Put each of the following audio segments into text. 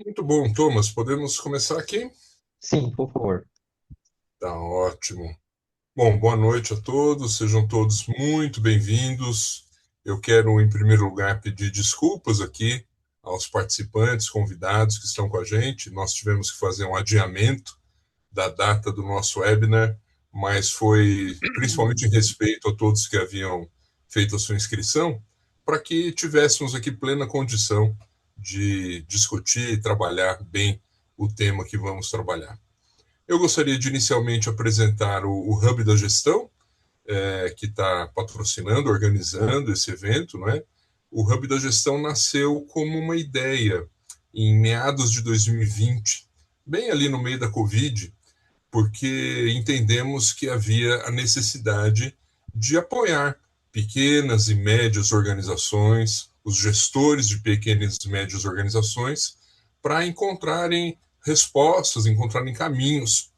Muito bom, Thomas. Podemos começar aqui? Sim, por favor. Tá ótimo. Bom, boa noite a todos, sejam todos muito bem-vindos. Eu quero, em primeiro lugar, pedir desculpas aqui aos participantes, convidados que estão com a gente. Nós tivemos que fazer um adiamento da data do nosso webinar, mas foi principalmente em respeito a todos que haviam feito a sua inscrição, para que tivéssemos aqui plena condição de discutir e trabalhar bem o tema que vamos trabalhar. Eu gostaria de inicialmente apresentar o Hub da Gestão, que está patrocinando, organizando esse evento, não é? O Hub da Gestão nasceu como uma ideia em meados de 2020, bem ali no meio da Covid, porque entendemos que havia a necessidade de apoiar pequenas e médias organizações, os gestores de pequenas e médias organizações, para encontrarem respostas, encontrarem caminhos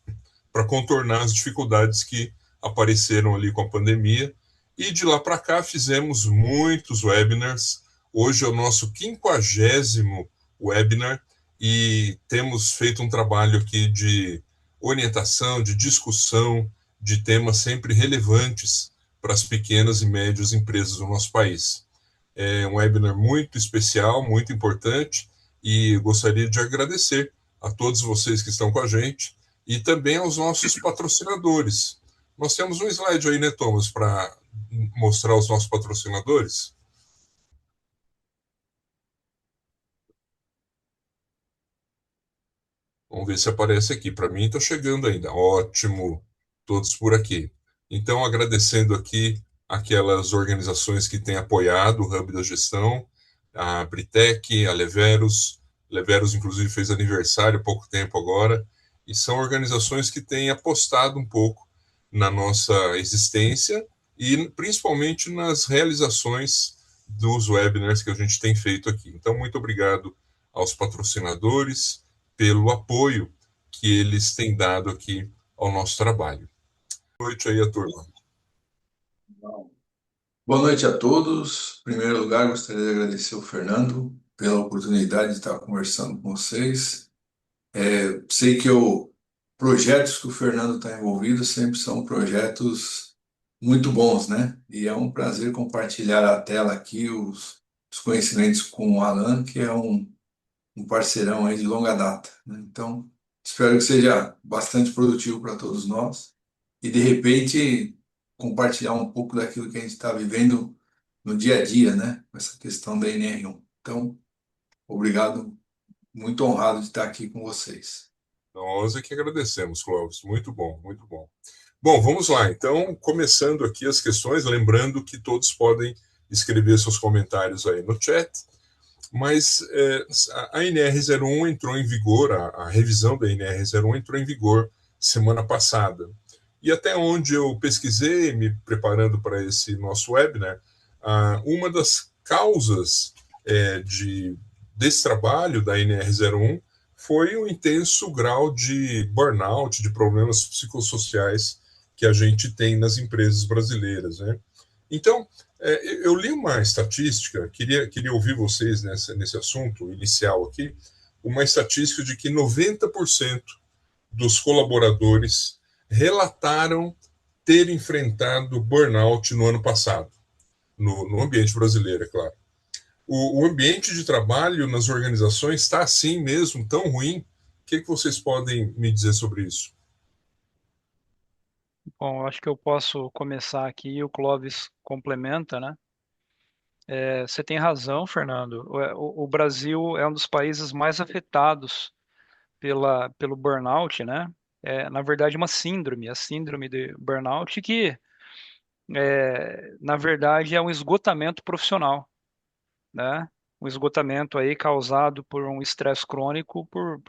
para contornar as dificuldades que apareceram ali com a pandemia. E de lá para cá fizemos muitos webinars. Hoje é o nosso 50º webinar e temos feito um trabalho aqui de orientação, de discussão de temas sempre relevantes para as pequenas e médias empresas do nosso país. É um webinar muito especial, muito importante, e gostaria de agradecer a todos vocês que estão com a gente e também aos nossos patrocinadores. Nós temos um slide aí, né, Thomas, para mostrar os nossos patrocinadores. Vamos ver se aparece aqui. Para mim está chegando ainda. Ótimo, todos por aqui. Então, agradecendo aqui aquelas organizações que têm apoiado o Hub da Gestão, a Britec, a Leveros. Leveros, inclusive, fez aniversário há pouco tempo agora. E são organizações que têm apostado um pouco na nossa existência e principalmente nas realizações dos webinars que a gente tem feito aqui. Então, muito obrigado aos patrocinadores pelo apoio que eles têm dado aqui ao nosso trabalho. Boa noite aí a turma. Boa noite a todos. Em primeiro lugar, gostaria de agradecer ao Fernando pela oportunidade de estar conversando com vocês. Sei que projetos que o Fernando está envolvido sempre são projetos muito bons, né? E é um prazer compartilhar a tela aqui, os conhecimentos com o Alan, que é um parceirão aí de longa data, né? Então, espero que seja bastante produtivo para todos nós e, de repente, compartilhar um pouco daquilo que a gente está vivendo no dia a dia, né? Com essa questão da NR1. Então, obrigado, muito honrado de estar aqui com vocês. Nós é que agradecemos, Clóvis. Muito bom, muito bom. Bom, vamos lá. Então, começando aqui as questões, lembrando que todos podem escrever seus comentários aí no chat, mas a NR01 entrou em vigor, a revisão da NR01 entrou em vigor semana passada. E até onde eu pesquisei, me preparando para esse nosso webinar, uma das causas desse trabalho da NR01 foi o intenso grau de burnout, de problemas psicossociais que a gente tem nas empresas brasileiras, né? Então, eu li uma estatística, queria ouvir vocês nesse assunto inicial aqui, uma estatística de que 90% dos colaboradores relataram ter enfrentado burnout no ano passado, no ambiente brasileiro, é claro. O ambiente de trabalho nas organizações está assim mesmo, tão ruim? O que vocês podem me dizer sobre isso? Bom, eu acho que eu posso começar aqui e o Clóvis complementa, né? Você tem razão, Fernando. O Brasil é um dos países mais afetados pelo burnout, né? É, na verdade, uma síndrome, a síndrome de burnout, que, na verdade, é um esgotamento profissional, né? Um esgotamento aí causado por um estresse crônico por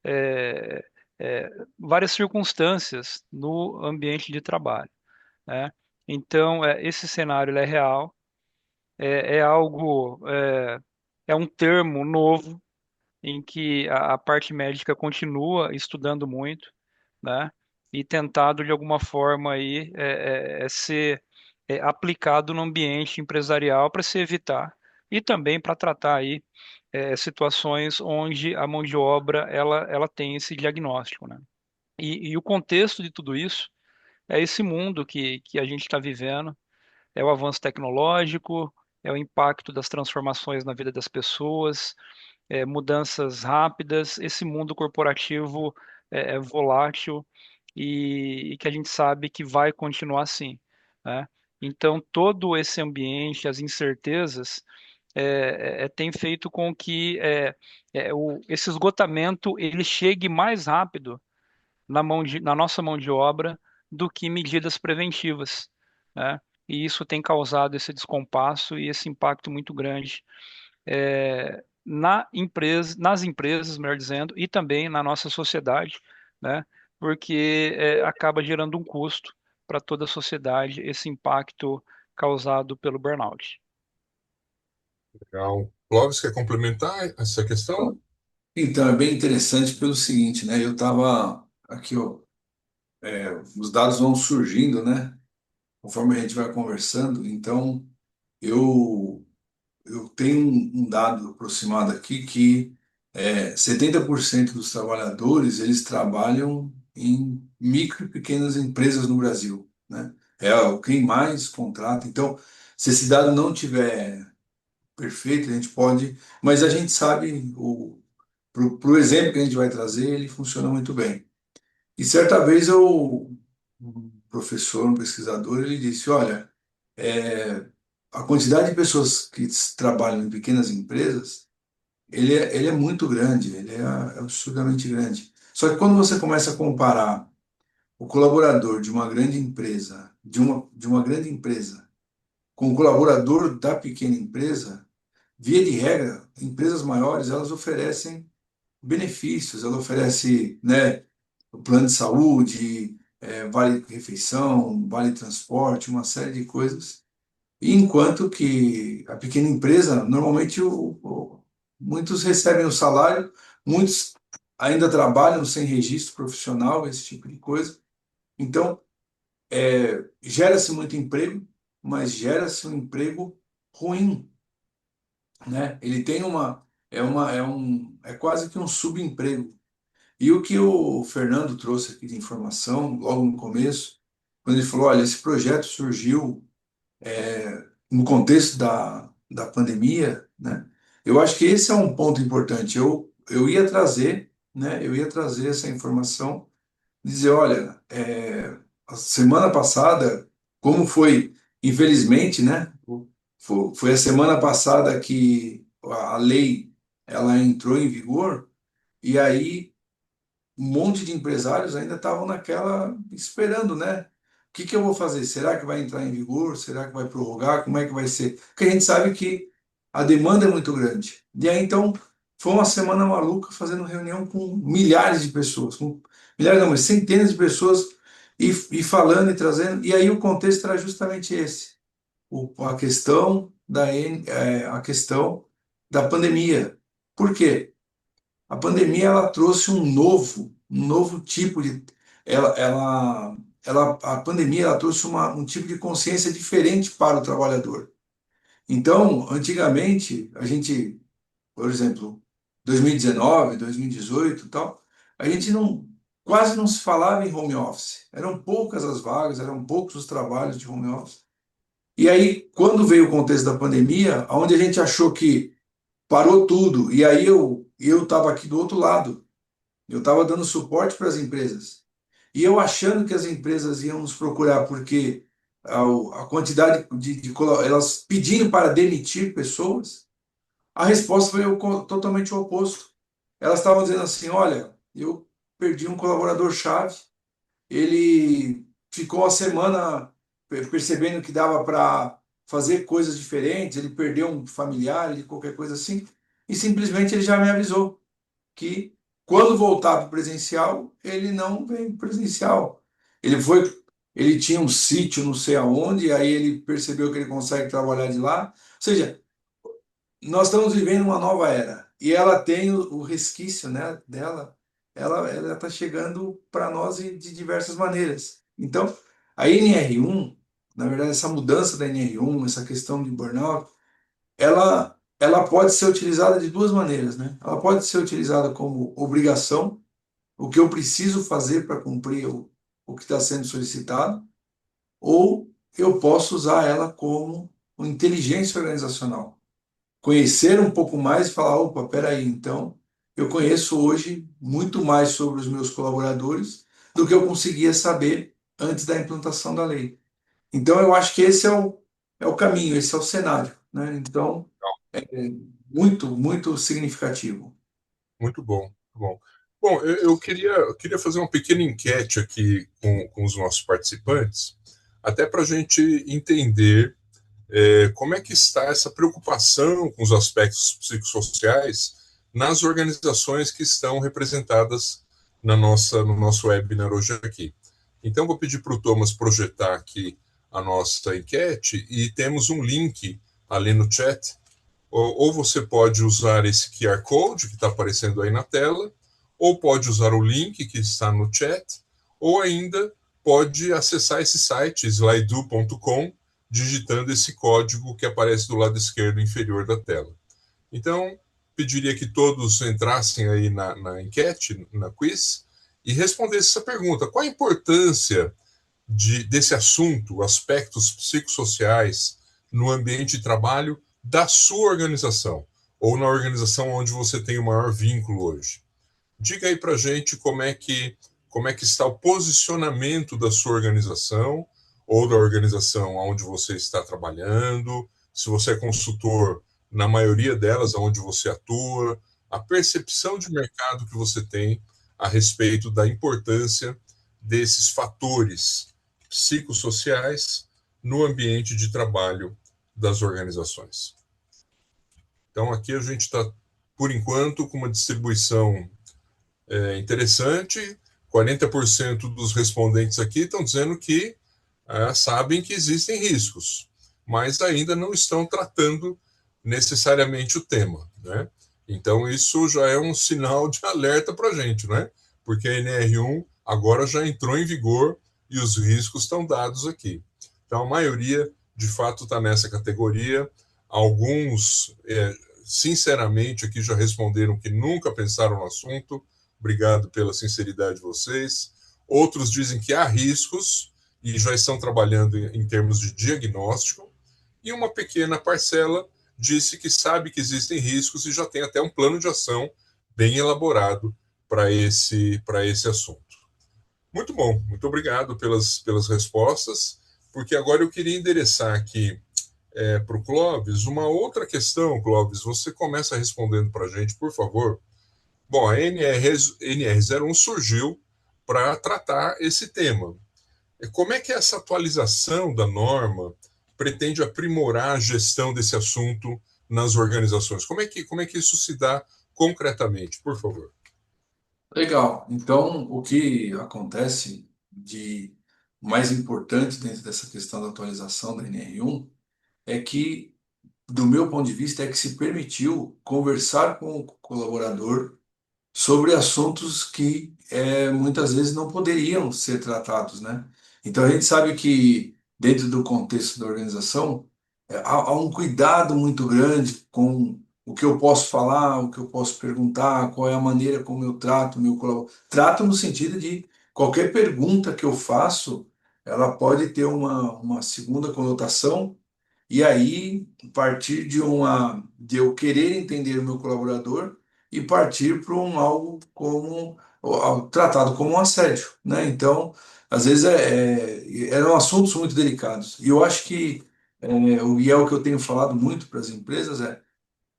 é, várias circunstâncias no ambiente de trabalho, né? Então, esse cenário ele é real, é algo, é um termo novo em que a parte médica continua estudando muito, né? E tentado de alguma forma aí ser aplicado no ambiente empresarial para se evitar e também para tratar aí situações onde a mão de obra ela tem esse diagnóstico, né? E o contexto de tudo isso é esse mundo que a gente está vivendo, é o avanço tecnológico, é o impacto das transformações na vida das pessoas, mudanças rápidas, esse mundo corporativo é volátil e que a gente sabe que vai continuar assim, né? Então, todo esse ambiente, as incertezas, tem feito com que esse esgotamento ele chegue mais rápido na nossa mão de obra do que medidas preventivas, né? E isso tem causado esse descompasso e esse impacto muito grande nas empresas, melhor dizendo, e também na nossa sociedade, né? Porque acaba gerando um custo para toda a sociedade esse impacto causado pelo burnout. Legal. Clóvis, quer complementar essa questão? Então, é bem interessante pelo seguinte, né? Eu estava aqui, ó, os dados vão surgindo, né? Conforme a gente vai conversando. Então, eu, eu tenho um dado aproximado aqui que 70% dos trabalhadores, eles trabalham em micro e pequenas empresas no Brasil, né? É quem mais contrata. Então, se esse dado não tiver perfeito, a gente pode, mas a gente sabe, pro exemplo que a gente vai trazer, ele funciona muito bem. E certa vez um professor, um pesquisador, ele disse, olha, é, a quantidade de pessoas que trabalham em pequenas empresas, ele é muito grande, ele é absurdamente grande. Só que quando você começa a comparar o colaborador de uma grande empresa, de uma grande empresa, com o colaborador da pequena empresa, via de regra, empresas maiores, elas oferecem benefícios, ela oferece, né, o plano de saúde, vale refeição, vale transporte, uma série de coisas. E enquanto que a pequena empresa, normalmente muitos recebem o salário, muitos ainda trabalham sem registro profissional, esse tipo de coisa. Então, gera-se muito emprego, mas gera-se um emprego ruim, né? Ele tem é quase que um subemprego. E o que o Fernando trouxe aqui de informação, logo no começo, quando ele falou, olha, esse projeto surgiu no contexto da pandemia, né? Eu acho que esse é um ponto importante. Eu ia trazer, né? Eu ia trazer essa informação, dizer, olha, a semana passada, como foi, infelizmente, né? Foi a semana passada que a lei ela entrou em vigor e aí um monte de empresários ainda estavam naquela esperando, né? O que que eu vou fazer? Será que vai entrar em vigor? Será que vai prorrogar? Como é que vai ser? Porque a gente sabe que a demanda é muito grande. E aí então foi uma semana maluca fazendo reunião com milhares de pessoas, com milhares não, mas centenas de pessoas e falando e trazendo. E aí o contexto era justamente esse, a questão a questão da pandemia. Por quê? A pandemia ela trouxe um novo tipo de, a pandemia ela trouxe um tipo de consciência diferente para o trabalhador. Então, antigamente, a gente, por exemplo, 2019, 2018, e tal, a gente quase não se falava em home office. Eram poucas as vagas, eram poucos os trabalhos de home office. E aí, quando veio o contexto da pandemia, onde a gente achou que parou tudo, e aí eu estava aqui do outro lado. Eu estava dando suporte para as empresas. E eu achando que as empresas iam nos procurar porque a quantidade elas pedindo para demitir pessoas, a resposta foi totalmente o oposto. Elas estavam dizendo assim: olha, eu perdi um colaborador-chave, ele ficou a semana percebendo que dava para fazer coisas diferentes, ele perdeu um familiar, ele, qualquer coisa assim, e simplesmente ele já me avisou que quando voltar para o presencial, ele não vem pro presencial. Ele foi, ele tinha um sítio não sei aonde, aí ele percebeu que ele consegue trabalhar de lá. Ou seja, nós estamos vivendo uma nova era e ela tem o resquício, né, dela, ela está chegando para nós de diversas maneiras. Então, a NR1, na verdade, essa mudança da NR1, essa questão de burnout, ela ela pode ser utilizada de duas maneiras, né? Ela pode ser utilizada como obrigação, o que eu preciso fazer para cumprir o que está sendo solicitado, ou eu posso usar ela como uma inteligência organizacional. Conhecer um pouco mais e falar, opa, peraí, então eu conheço hoje muito mais sobre os meus colaboradores do que eu conseguia saber antes da implantação da lei. Então eu acho que esse é o caminho, esse é o cenário, né? Então, é muito, muito significativo. Muito bom, muito bom. Bom, eu queria fazer uma pequena enquete aqui com os nossos participantes, até para a gente entender como é que está essa preocupação com os aspectos psicossociais nas organizações que estão representadas no nosso webinar hoje aqui. Então, vou pedir para o Thomas projetar aqui a nossa enquete e temos um link ali no chat. Ou você pode usar esse QR Code que está aparecendo aí na tela, ou pode usar o link que está no chat, ou ainda pode acessar esse site, slido.com, digitando esse código que aparece do lado esquerdo inferior da tela. Então, pediria que todos entrassem aí na enquete, na quiz, e respondessem essa pergunta: qual a importância desse assunto, aspectos psicossociais, no ambiente de trabalho da sua organização, ou na organização onde você tem o maior vínculo hoje? Diga aí para a gente como é que está o posicionamento da sua organização ou da organização onde você está trabalhando, se você é consultor na maioria delas, onde você atua, a percepção de mercado que você tem a respeito da importância desses fatores psicossociais no ambiente de trabalho das organizações. Então, aqui a gente está, por enquanto, com uma distribuição interessante. 40% dos respondentes aqui estão dizendo que sabem que existem riscos, mas ainda não estão tratando necessariamente o tema, né? Então, isso já é um sinal de alerta para a gente, né? Porque a NR1 agora já entrou em vigor e os riscos estão dados aqui. Então, a maioria, de fato, está nessa categoria. Alguns, sinceramente, aqui já responderam que nunca pensaram no assunto. Obrigado pela sinceridade de vocês. Outros dizem que há riscos e já estão trabalhando em termos de diagnóstico. E uma pequena parcela disse que sabe que existem riscos e já tem até um plano de ação bem elaborado para esse assunto. Muito bom, muito obrigado pelas respostas, porque agora eu queria endereçar aqui para o Clóvis uma outra questão. Clóvis, você começa respondendo para a gente, por favor. Bom, a NR01 surgiu para tratar esse tema. Como é que essa atualização da norma pretende aprimorar a gestão desse assunto nas organizações? Como é que isso se dá concretamente, por favor? Legal. Então, o que acontece de mais importante dentro dessa questão da atualização da NR1 é que, do meu ponto de vista, é que se permitiu conversar com o colaborador sobre assuntos que muitas vezes não poderiam ser tratados, né? Então a gente sabe que dentro do contexto da organização há um cuidado muito grande com o que eu posso falar, o que eu posso perguntar, qual é a maneira como eu trato o meu colaborador. Trato no sentido de qualquer pergunta que eu faço, ela pode ter uma segunda conotação e aí, partir de eu querer entender o meu colaborador e partir para algo como tratado como um assédio, né? Então, às vezes eram assuntos muito delicados. E eu acho que e é o que eu tenho falado muito para as empresas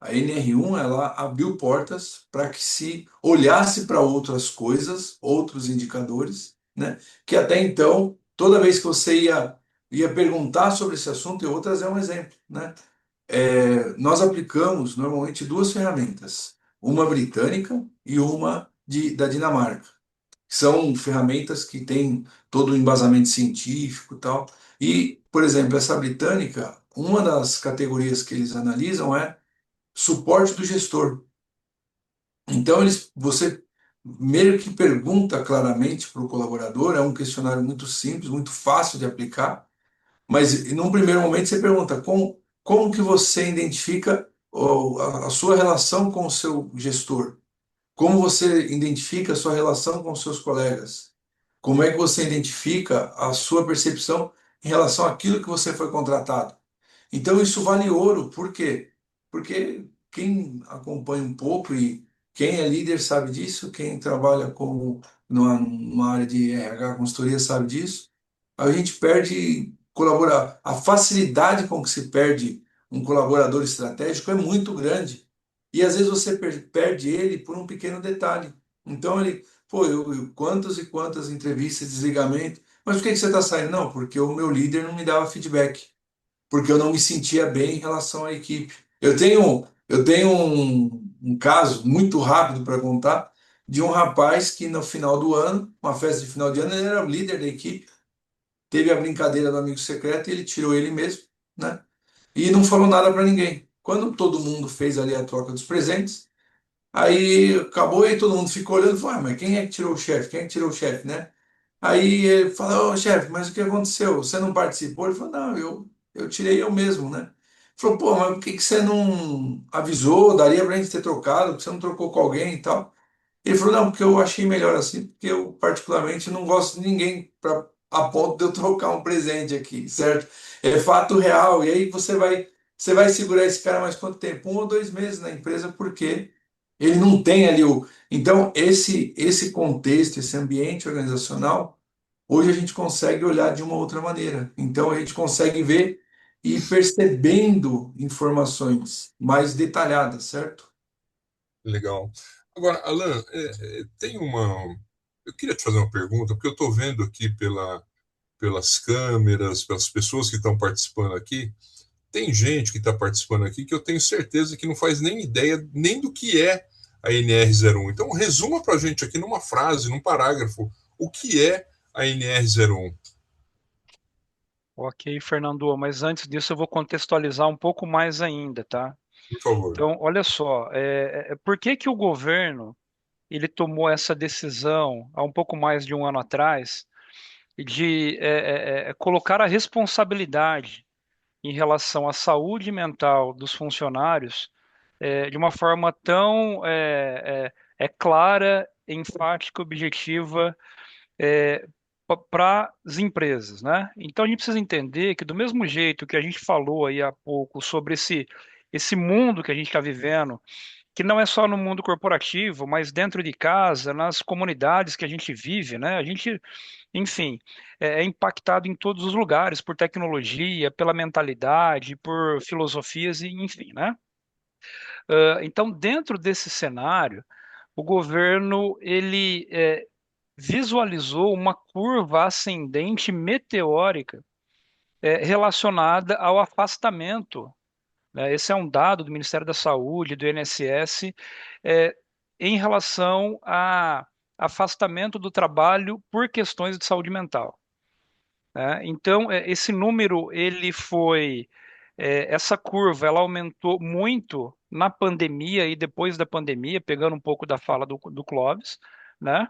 a NR1 ela abriu portas para que se olhasse para outras coisas, outros indicadores, né? Que até então, toda vez que você ia perguntar sobre esse assunto, eu vou trazer um exemplo, né? Nós aplicamos normalmente duas ferramentas, uma britânica e uma da Dinamarca. São ferramentas que têm todo o embasamento científico e tal. E, por exemplo, essa britânica, uma das categorias que eles analisam é suporte do gestor. Então, você meio que pergunta claramente para o colaborador, é um questionário muito simples, muito fácil de aplicar, mas num primeiro momento você pergunta como que você identifica ou a sua relação com o seu gestor? Como você identifica a sua relação com os seus colegas? Como é que você identifica a sua percepção em relação àquilo que você foi contratado? Então isso vale ouro, por quê? Porque quem acompanha um pouco e quem é líder sabe disso, quem trabalha como numa área de RH, consultoria sabe disso. A gente perde colaborar. A facilidade com que se perde um colaborador estratégico é muito grande. E às vezes você perde ele por um pequeno detalhe. Então ele, pô, quantas e quantas entrevistas, desligamento. Mas por que que você está saindo? Não, porque o meu líder não me dava feedback, porque eu não me sentia bem em relação à equipe. Eu tenho um caso muito rápido para contar de um rapaz que no final do ano, uma festa de final de ano, ele era o líder da equipe, teve a brincadeira do amigo secreto e ele tirou ele mesmo, né? E não falou nada para ninguém. Quando todo mundo fez ali a troca dos presentes, aí acabou e todo mundo ficou olhando e falou, ah, mas quem é que tirou o chefe? Quem é que tirou o chefe, né? Aí ele falou, ô chefe, mas o que aconteceu? Você não participou? Ele falou, não, eu tirei eu mesmo, né? Ele falou, pô, mas por que que você não avisou? Daria pra gente ter trocado, porque você não trocou com alguém e tal. Ele falou, não, porque eu achei melhor assim, porque eu particularmente não gosto de ninguém a ponto de eu trocar um presente aqui, certo? É fato real. E aí você vai segurar esse cara mais quanto tempo? 1 ou 2 meses na empresa, porque ele não tem ali o. Então, esse contexto, esse ambiente organizacional, hoje a gente consegue olhar de uma outra maneira. Então, a gente consegue ver e ir percebendo informações mais detalhadas, certo? Legal. Agora, Alan, tem uma. Eu queria te fazer uma pergunta, porque eu estou vendo aqui pelas câmeras, pelas pessoas que estão participando aqui. Tem gente que está participando aqui que eu tenho certeza que não faz nem ideia nem do que é a NR01. Então, resuma para a gente aqui numa frase, num parágrafo, o que é a NR01, Ok, Fernando, mas antes disso eu vou contextualizar um pouco mais ainda, tá? por favor. Então, olha só, por que que o governo ele tomou essa decisão há um pouco mais de um ano atrás de colocar a responsabilidade em relação à saúde mental dos funcionários de uma forma tão clara, enfática, objetiva para as empresas, né? Então a gente precisa entender que do mesmo jeito que a gente falou aí há pouco sobre esse mundo que a gente está vivendo, que não é só no mundo corporativo, mas dentro de casa, nas comunidades que a gente vive, né? A gente, enfim, é impactado em todos os lugares por tecnologia, pela mentalidade, por filosofias e enfim, né? Então, dentro desse cenário, o governo ele visualizou uma curva ascendente meteórica relacionada ao afastamento, né? Esse é um dado do Ministério da Saúde, do INSS, é, em relação a afastamento do trabalho por questões de saúde mental, né? Então, esse número ele foi essa curva ela aumentou muito na pandemia e depois da pandemia, pegando um pouco da fala do Clóvis, né?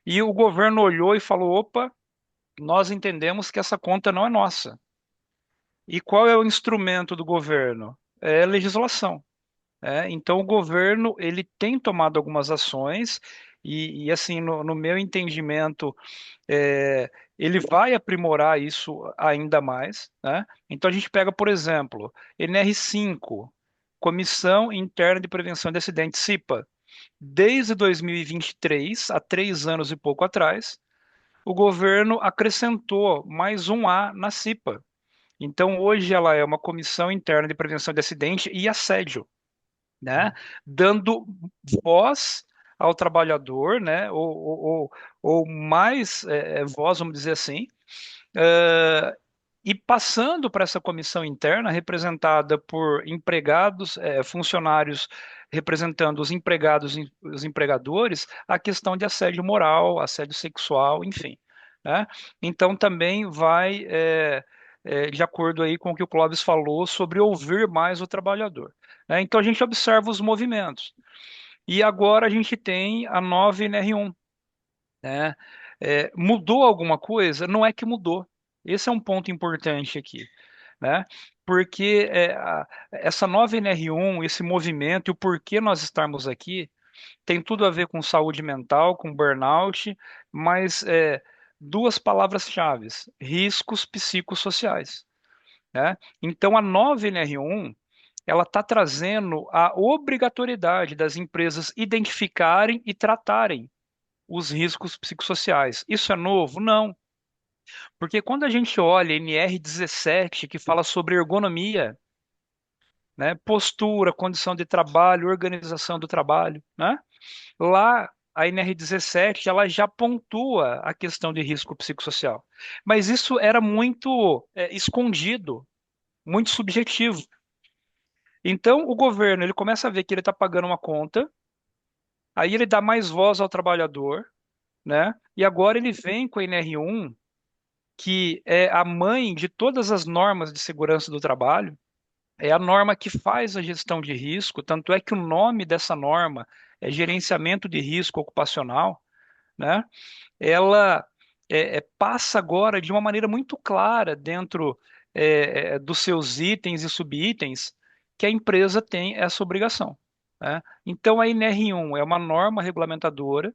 E o governo olhou e falou: opa, nós entendemos que essa conta não é nossa. E qual é o instrumento do governo? É legislação. Então, o governo ele tem tomado algumas ações e assim, no meu entendimento, é, ele vai aprimorar isso ainda mais, né? Então, a gente pega, por exemplo, NR5, Comissão Interna de Prevenção de Acidentes, CIPA. Desde 2023, há 3 anos e pouco atrás, o governo acrescentou mais um A na CIPA. Então, hoje ela é uma Comissão Interna de Prevenção de Acidente e Assédio, né? Dando voz ao trabalhador, né? Ou mais voz, vamos dizer assim, eh, e passando para essa comissão interna, representada por empregados, funcionários representando os empregados e os empregadores, a questão de assédio moral, assédio sexual, enfim, né? Então também vai de acordo aí com o que o Clóvis falou sobre ouvir mais o trabalhador, né? Então a gente observa os movimentos. E agora a gente tem a nova NR1, né? Mudou alguma coisa? Não é que mudou. Esse é um ponto importante aqui. né? Porque essa nova NR1, esse movimento e o porquê nós estarmos aqui tem tudo a ver com saúde mental, com burnout, mas duas palavras-chave: riscos psicossociais, né? Então, a nova NR1 ela está trazendo a obrigatoriedade das empresas identificarem e tratarem os riscos psicossociais. Isso é novo? Não. Porque quando a gente olha NR17, que fala sobre ergonomia, né, postura, condição de trabalho, organização do trabalho, né? Lá a NR17 ela já pontua a questão de risco psicossocial. Mas isso era muito escondido, muito subjetivo. Então o governo ele começa a ver que ele está pagando uma conta, aí ele dá mais voz ao trabalhador, né? E agora ele vem com a NR1, que é a mãe de todas as normas de segurança do trabalho, é a norma que faz a gestão de risco, tanto é que o nome dessa norma é gerenciamento de risco ocupacional, né? Ela passa agora de uma maneira muito clara dentro dos seus itens e subitens que a empresa tem essa obrigação, né? Então a NR1 é uma norma regulamentadora,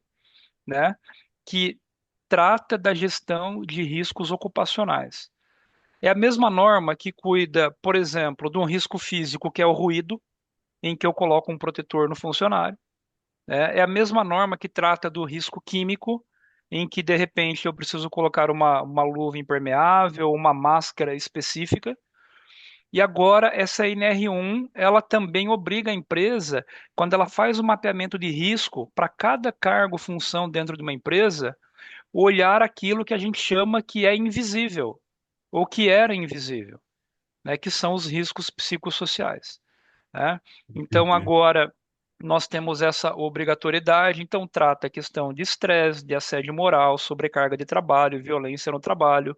né, que trata da gestão de riscos ocupacionais. É a mesma norma que cuida, por exemplo, de um risco físico que é o ruído, em que eu coloco um protetor no funcionário. É a mesma norma que trata do risco químico, em que de repente eu preciso colocar uma luva impermeável, uma máscara específica. E agora essa NR1, ela também obriga a empresa, quando ela faz o mapeamento de risco para cada cargo, função dentro de uma empresa, olhar aquilo que a gente chama que é invisível, ou que era invisível, né, que são os riscos psicossociais, né? Então Entendi. agora nós temos essa obrigatoriedade, então trata a questão de estresse, de assédio moral, sobrecarga de trabalho, violência no trabalho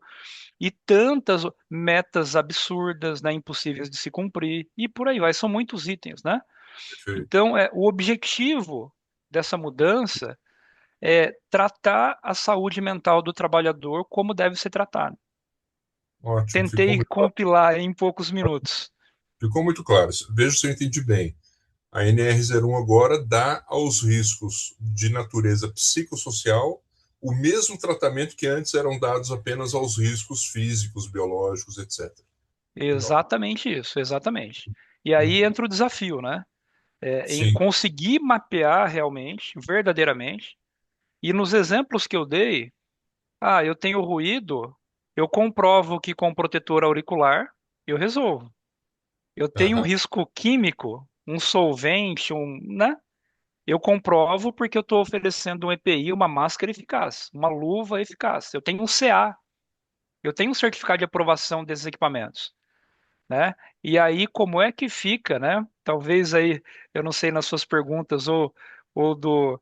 e tantas metas absurdas, né, impossíveis de se cumprir e por aí vai, são muitos itens, né? Perfeito. Então o objetivo dessa mudança é tratar a saúde mental do trabalhador como deve ser tratado. Ótimo, ficou Tentei muito claro. compilar em poucos minutos. Ficou muito claro. Veja se eu entendi bem. A NR01 agora dá aos riscos de natureza psicossocial o mesmo tratamento que antes eram dados apenas aos riscos físicos, biológicos, etc. Legal. Exatamente isso, exatamente. E aí Uhum. entra o desafio, né? Em Sim. conseguir mapear realmente, verdadeiramente. E nos exemplos que eu dei, eu tenho ruído, eu comprovo que com protetor auricular eu resolvo. Eu tenho um Aham. risco químico, um solvente, né? Eu comprovo porque eu estou oferecendo um EPI, uma máscara eficaz, uma luva eficaz. Eu tenho um CA, eu tenho um certificado de aprovação desses equipamentos, né? E aí, como é que fica, né? Talvez aí, eu não sei nas suas perguntas ou do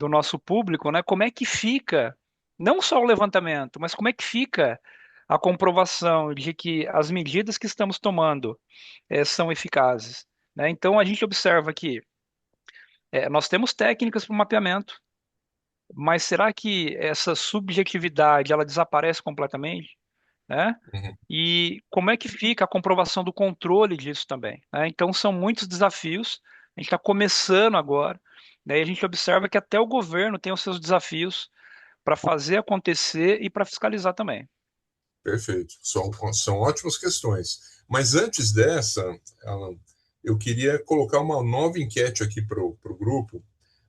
nosso público, né? Como é que fica, não só o levantamento, mas como é que fica a comprovação de que as medidas que estamos tomando são eficazes, né? Então, a gente observa que nós temos técnicas para o mapeamento, mas será que essa subjetividade ela desaparece completamente, né? Uhum. E como é que fica a comprovação do controle disso também, né? Então são muitos desafios. A gente está começando agora, né? E a gente observa que até o governo tem os seus desafios para fazer acontecer e para fiscalizar também. Perfeito. São ótimas questões. Mas antes dessa, Alan, eu queria colocar uma nova enquete aqui para o grupo,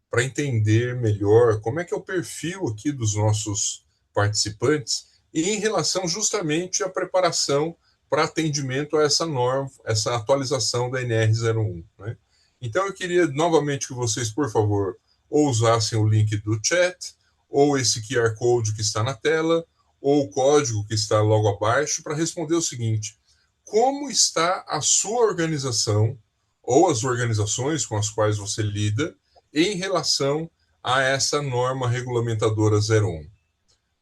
para entender melhor como é que é o perfil aqui dos nossos participantes e em relação justamente à preparação para atendimento a essa norma, essa atualização da NR01, né? Então eu queria novamente que vocês, por favor, ou usassem o link do chat, ou esse QR Code que está na tela, ou o código que está logo abaixo, para responder o seguinte: como está a sua organização ou as organizações com as quais você lida em relação a essa norma regulamentadora 01?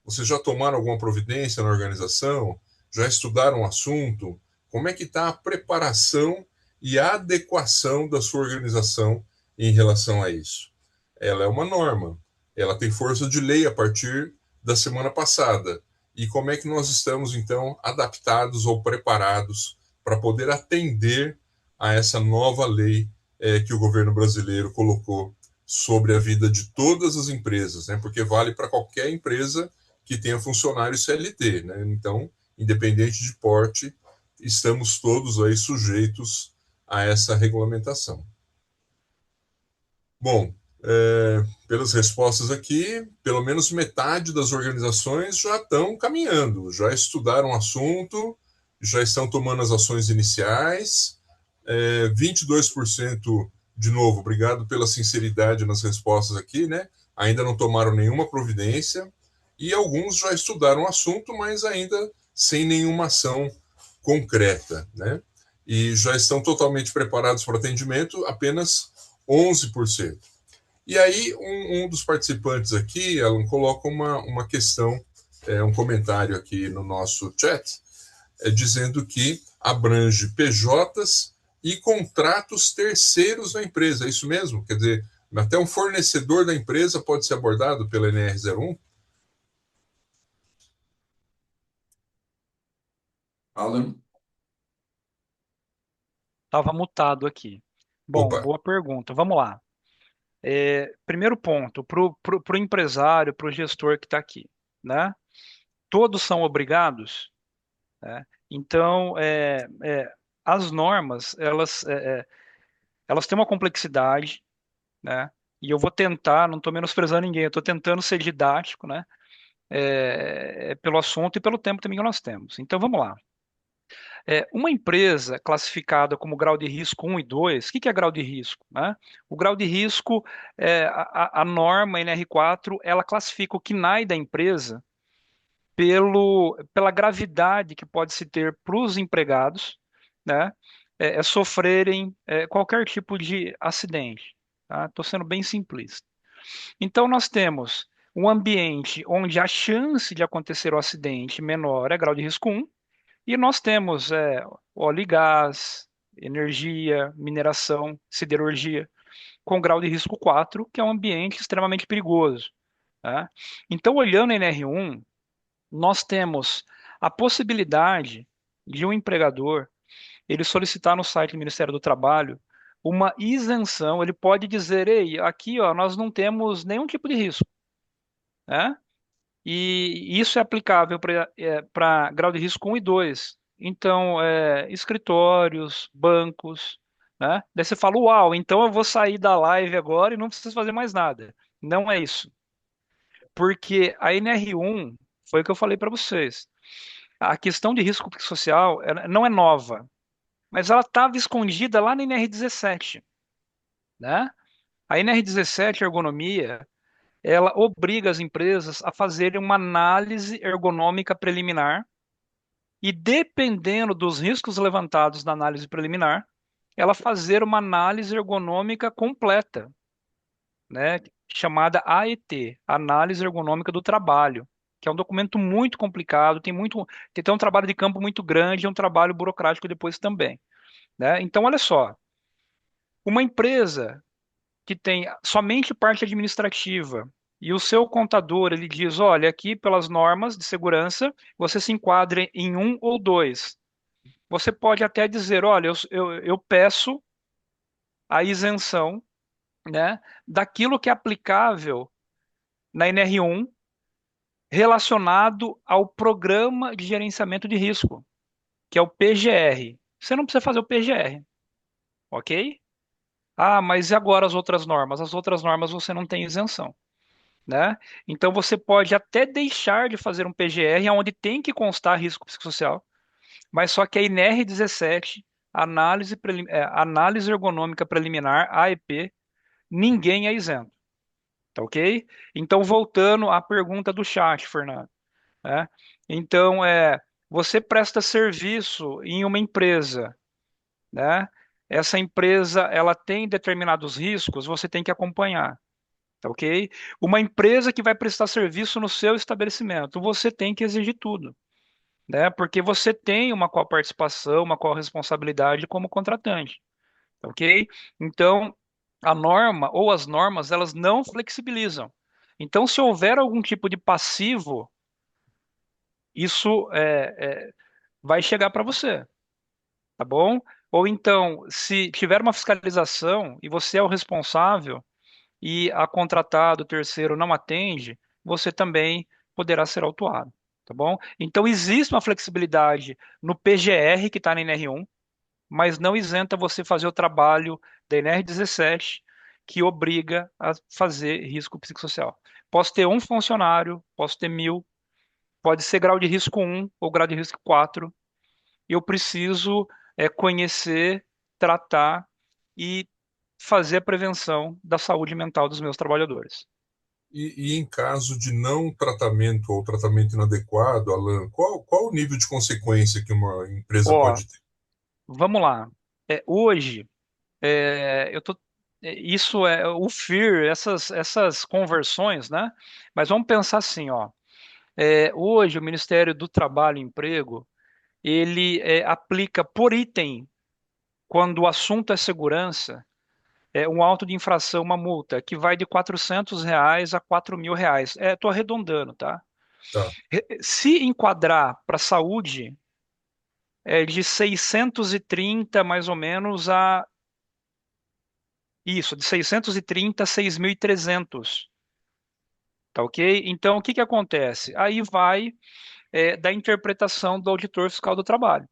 Vocês já tomaram alguma providência na organização? Já estudaram o assunto? Como é que está a preparação e a adequação da sua organização em relação a isso? Ela é uma norma, ela tem força de lei a partir da semana passada. e como é que nós estamos, então, adaptados ou preparados para poder atender a essa nova lei que o governo brasileiro colocou sobre a vida de todas as empresas, né? Porque vale para qualquer empresa que tenha funcionário CLT, né? Então, independente de porte, estamos todos aí sujeitos a essa regulamentação. Bom, pelas respostas aqui, pelo menos metade das organizações já estão caminhando, já estudaram o assunto, já estão tomando as ações iniciais. 22%, de novo, obrigado pela sinceridade nas respostas aqui, né? Ainda não tomaram nenhuma providência. E alguns já estudaram o assunto, mas ainda sem nenhuma ação concreta, né? E já estão totalmente preparados para o atendimento, apenas 11%. E aí, um dos participantes aqui, Alan, coloca uma questão, um comentário aqui no nosso chat, dizendo que abrange PJs e contratos terceiros na empresa. É isso mesmo? Quer dizer, até um fornecedor da empresa pode ser abordado pela NR01? Alan, Estava mutado aqui. Bom, Opa, boa pergunta. Vamos lá. Primeiro ponto, para o empresário, para o gestor que está aqui, né? Todos são obrigados, né? Então, as normas, elas têm uma complexidade, né? E eu vou tentar, não estou menosprezando ninguém, eu estou tentando ser didático, né? Pelo assunto e pelo tempo também que nós temos. Então, vamos lá. Uma empresa classificada como grau de risco 1 e 2, o que é grau de risco, né? O grau de risco, a norma NR4, ela classifica o KNAI da empresa pela gravidade que pode se ter para os empregados, né? Sofrerem qualquer tipo de acidente. Tá? Estou sendo bem simplista. Então, nós temos um ambiente onde a chance de acontecer o acidente menor é grau de risco 1, e nós temos óleo e gás, energia, mineração, siderurgia, com grau de risco 4, que é um ambiente extremamente perigoso. Tá? Então, olhando a NR1, nós temos a possibilidade de um empregador ele solicitar no site do Ministério do Trabalho uma isenção. Ele pode dizer: ei, aqui ó, nós não temos nenhum tipo de risco, né? E isso é aplicável para grau de risco 1 e 2. Então, escritórios, bancos, né? Daí você fala: uau, então eu vou sair da live agora e não preciso fazer mais nada. Não é isso. Porque a NR1, foi o que eu falei para vocês. A questão de risco social não é nova, mas ela estava escondida lá na NR17, né? A NR17, ergonomia, ela obriga as empresas a fazerem uma análise ergonômica preliminar e, dependendo dos riscos levantados na análise preliminar, ela fazer uma análise ergonômica completa, né? Chamada AET, Análise Ergonômica do Trabalho, que é um documento muito complicado, tem um trabalho de campo muito grande e um trabalho burocrático depois também, né? Então, olha só, uma empresa que tem somente parte administrativa e o seu contador ele diz, olha, aqui pelas normas de segurança você se enquadra em um ou dois. Você pode até dizer, olha, eu peço a isenção, né, daquilo que é aplicável na NR1 relacionado ao Programa de Gerenciamento de Risco, que é o PGR. Você não precisa fazer o PGR, ok? Ah, mas e agora as outras normas? As outras normas você não tem isenção, né? Então você pode até deixar de fazer um PGR onde tem que constar risco psicossocial, mas só que a INR17, Análise Ergonômica Preliminar, AEP, ninguém é isento, tá ok? Então voltando à pergunta do chat, Fernando, né? Então você presta serviço em uma empresa, né? Essa empresa ela tem determinados riscos, você tem que acompanhar. Tá ok? Uma empresa que vai prestar serviço no seu estabelecimento, você tem que exigir tudo, né? Porque você tem uma coparticipação, uma corresponsabilidade como contratante, tá ok? Então, a norma ou as normas, elas não flexibilizam. Então, se houver algum tipo de passivo isso vai chegar para você, tá bom? Ou então, se tiver uma fiscalização e você é o responsável e a contratada, o terceiro, não atende, você também poderá ser autuado, tá bom? Então, existe uma flexibilidade no PGR que está na NR1, mas não isenta você fazer o trabalho da NR17, que obriga a fazer risco psicossocial. Posso ter um funcionário, posso ter 1.000, pode ser grau de risco 1 ou grau de risco 4. Eu preciso conhecer, tratar e fazer a prevenção da saúde mental dos meus trabalhadores. E em caso de não tratamento ou tratamento inadequado, Alan, qual o nível de consequência que uma empresa Ó, pode ter? vamos lá. Hoje, eu tô, isso é o FIR, essas conversões, né? Mas vamos pensar assim, ó. Hoje, o Ministério do Trabalho e Emprego, ele aplica por item, quando o assunto é segurança, um auto de infração, uma multa, que vai de R$ 400 a R$ 4.000. Estou arredondando, tá? Tá. Se enquadrar para saúde, é de 630 mais ou menos a isso, de 630 a 6.300, tá ok? Então, o que que acontece? Aí vai da interpretação do auditor fiscal do trabalho.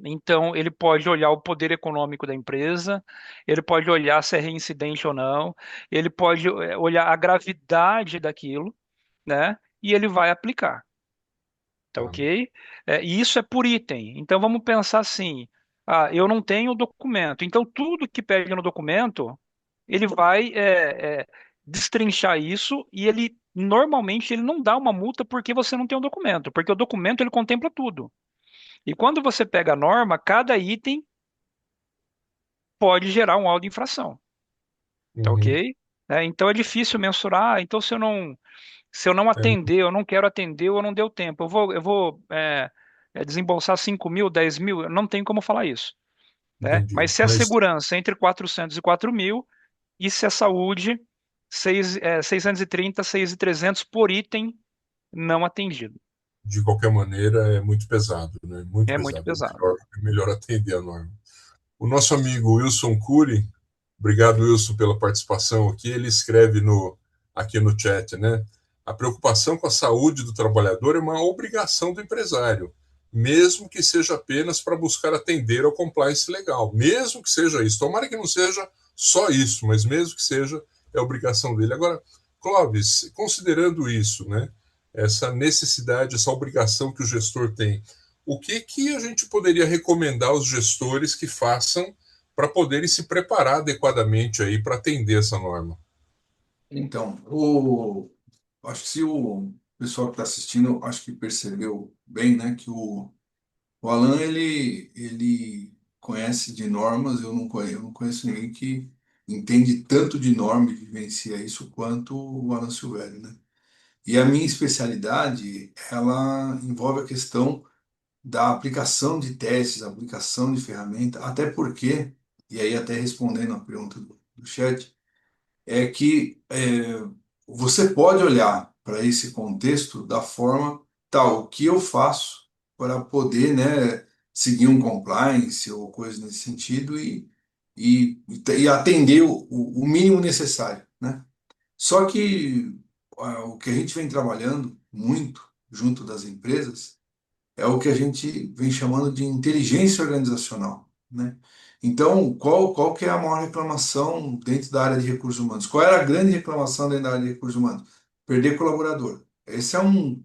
Então, ele pode olhar o poder econômico da empresa, ele pode olhar se é reincidente ou não, ele pode olhar a gravidade daquilo, né? E ele vai aplicar. Tá Tá. ok? E isso é por item. Então vamos pensar assim: eu não tenho documento. Então tudo que pede no documento, ele vai destrinchar isso e ele normalmente ele não dá uma multa porque você não tem o documento, porque o documento ele contempla tudo. E quando você pega a norma, cada item pode gerar um auto de infração. Tá Uhum. ok? Então é difícil mensurar. Então se eu não É, atender, eu não quero atender, ou não deu tempo. Eu vou desembolsar 5.000, 10.000, eu não tenho como falar isso, né? Mas entendi. se a Mas, segurança entre 400 e 4.000, e se a saúde, 630, 6.300 por item não atendido. de qualquer maneira, é muito pesado, né? Muito É muito pesado. pesado. É melhor atender a norma. O nosso amigo Wilson Cury, obrigado, Wilson, pela participação aqui. Ele escreve aqui no chat, né? A preocupação com a saúde do trabalhador é uma obrigação do empresário, mesmo que seja apenas para buscar atender ao compliance legal. Mesmo que seja isso. Tomara que não seja só isso, mas mesmo que seja, é obrigação dele. Agora, Clóvis, considerando isso, né? Essa necessidade, essa obrigação que o gestor tem, o que a gente poderia recomendar aos gestores que façam para poderem se preparar adequadamente aí para atender essa norma? Então, acho que se o pessoal que está assistindo, acho que percebeu bem, né, que o Alan, ele conhece de normas, eu não conheço ninguém que entende tanto de norma e vivencia isso quanto o Alan Silvério, né? E a minha especialidade, ela envolve a questão da aplicação de testes, aplicação de ferramenta, até porque, e aí até respondendo a pergunta do chat, é que você pode olhar para esse contexto da forma tal, o que eu faço para poder, né, seguir um compliance ou coisa nesse sentido e atender o mínimo necessário, né? Só que o que a gente vem trabalhando muito junto das empresas é o que a gente vem chamando de inteligência organizacional, né? Então, qual que é a maior reclamação dentro da área de recursos humanos? Qual era a grande reclamação dentro da área de recursos humanos? Perder colaborador. Esse é um...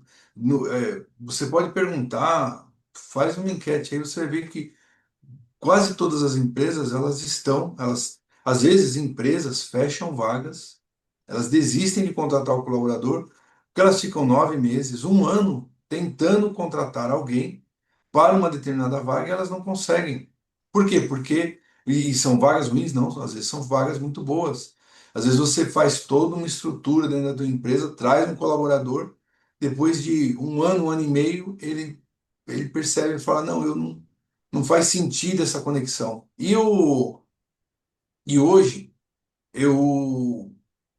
você pode perguntar, faz uma enquete aí, você vê que quase todas as empresas, às vezes empresas fecham vagas, elas desistem de contratar o colaborador, porque elas ficam 9 meses, um ano, tentando contratar alguém para uma determinada vaga e elas não conseguem. Por quê? E são vagas ruins? Não, às vezes são vagas muito boas. Às vezes você faz toda uma estrutura dentro da tua empresa, traz um colaborador, depois de um ano e meio, ele percebe e fala, não, eu não faz sentido essa conexão. E hoje,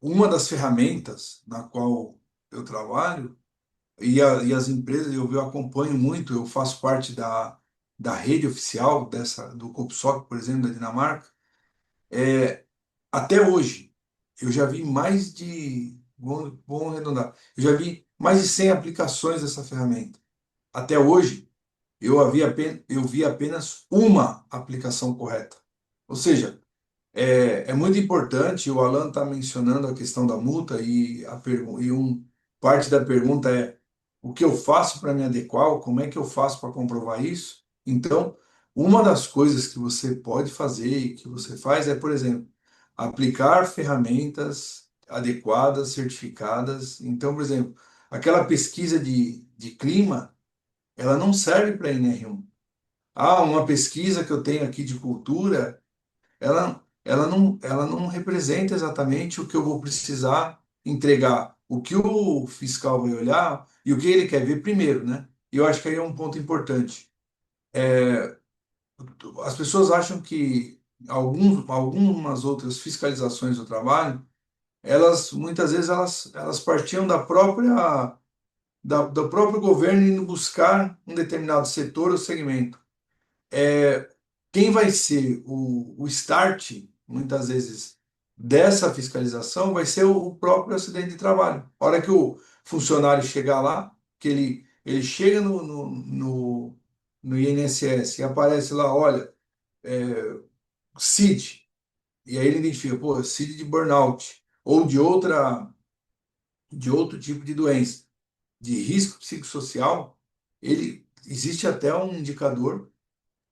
uma das ferramentas na qual eu trabalho e as empresas, eu acompanho muito, eu faço parte da rede oficial do Copsoc, por exemplo, da Dinamarca. Até hoje, eu já vi mais de, vamos arredondar, eu já vi mais de 100 aplicações dessa ferramenta. Até hoje, eu vi apenas uma aplicação correta. Ou seja, é muito importante, o Alan está mencionando a questão da multa parte da pergunta é o que eu faço para me adequar, como é que eu faço para comprovar isso? Então, uma das coisas que você pode fazer e que você faz é, por exemplo, aplicar ferramentas adequadas, certificadas. Então, por exemplo, aquela pesquisa de clima, ela não serve para NR1. Ah, uma pesquisa que eu tenho aqui de cultura, ela não representa exatamente o que eu vou precisar entregar, o que o fiscal vai olhar e o que ele quer ver primeiro, né? E eu acho que aí é um ponto importante. As pessoas acham que algumas outras fiscalizações do trabalho, elas muitas vezes elas partiam do próprio governo indo buscar um determinado setor ou segmento. Quem vai ser o start, muitas vezes, dessa fiscalização vai ser o próprio acidente de trabalho. A hora que o funcionário chegar lá, que ele chega no INSS e aparece lá, olha, CID, e aí ele identifica, pô, CID de burnout, ou de outro tipo de doença, de risco psicossocial, existe até um indicador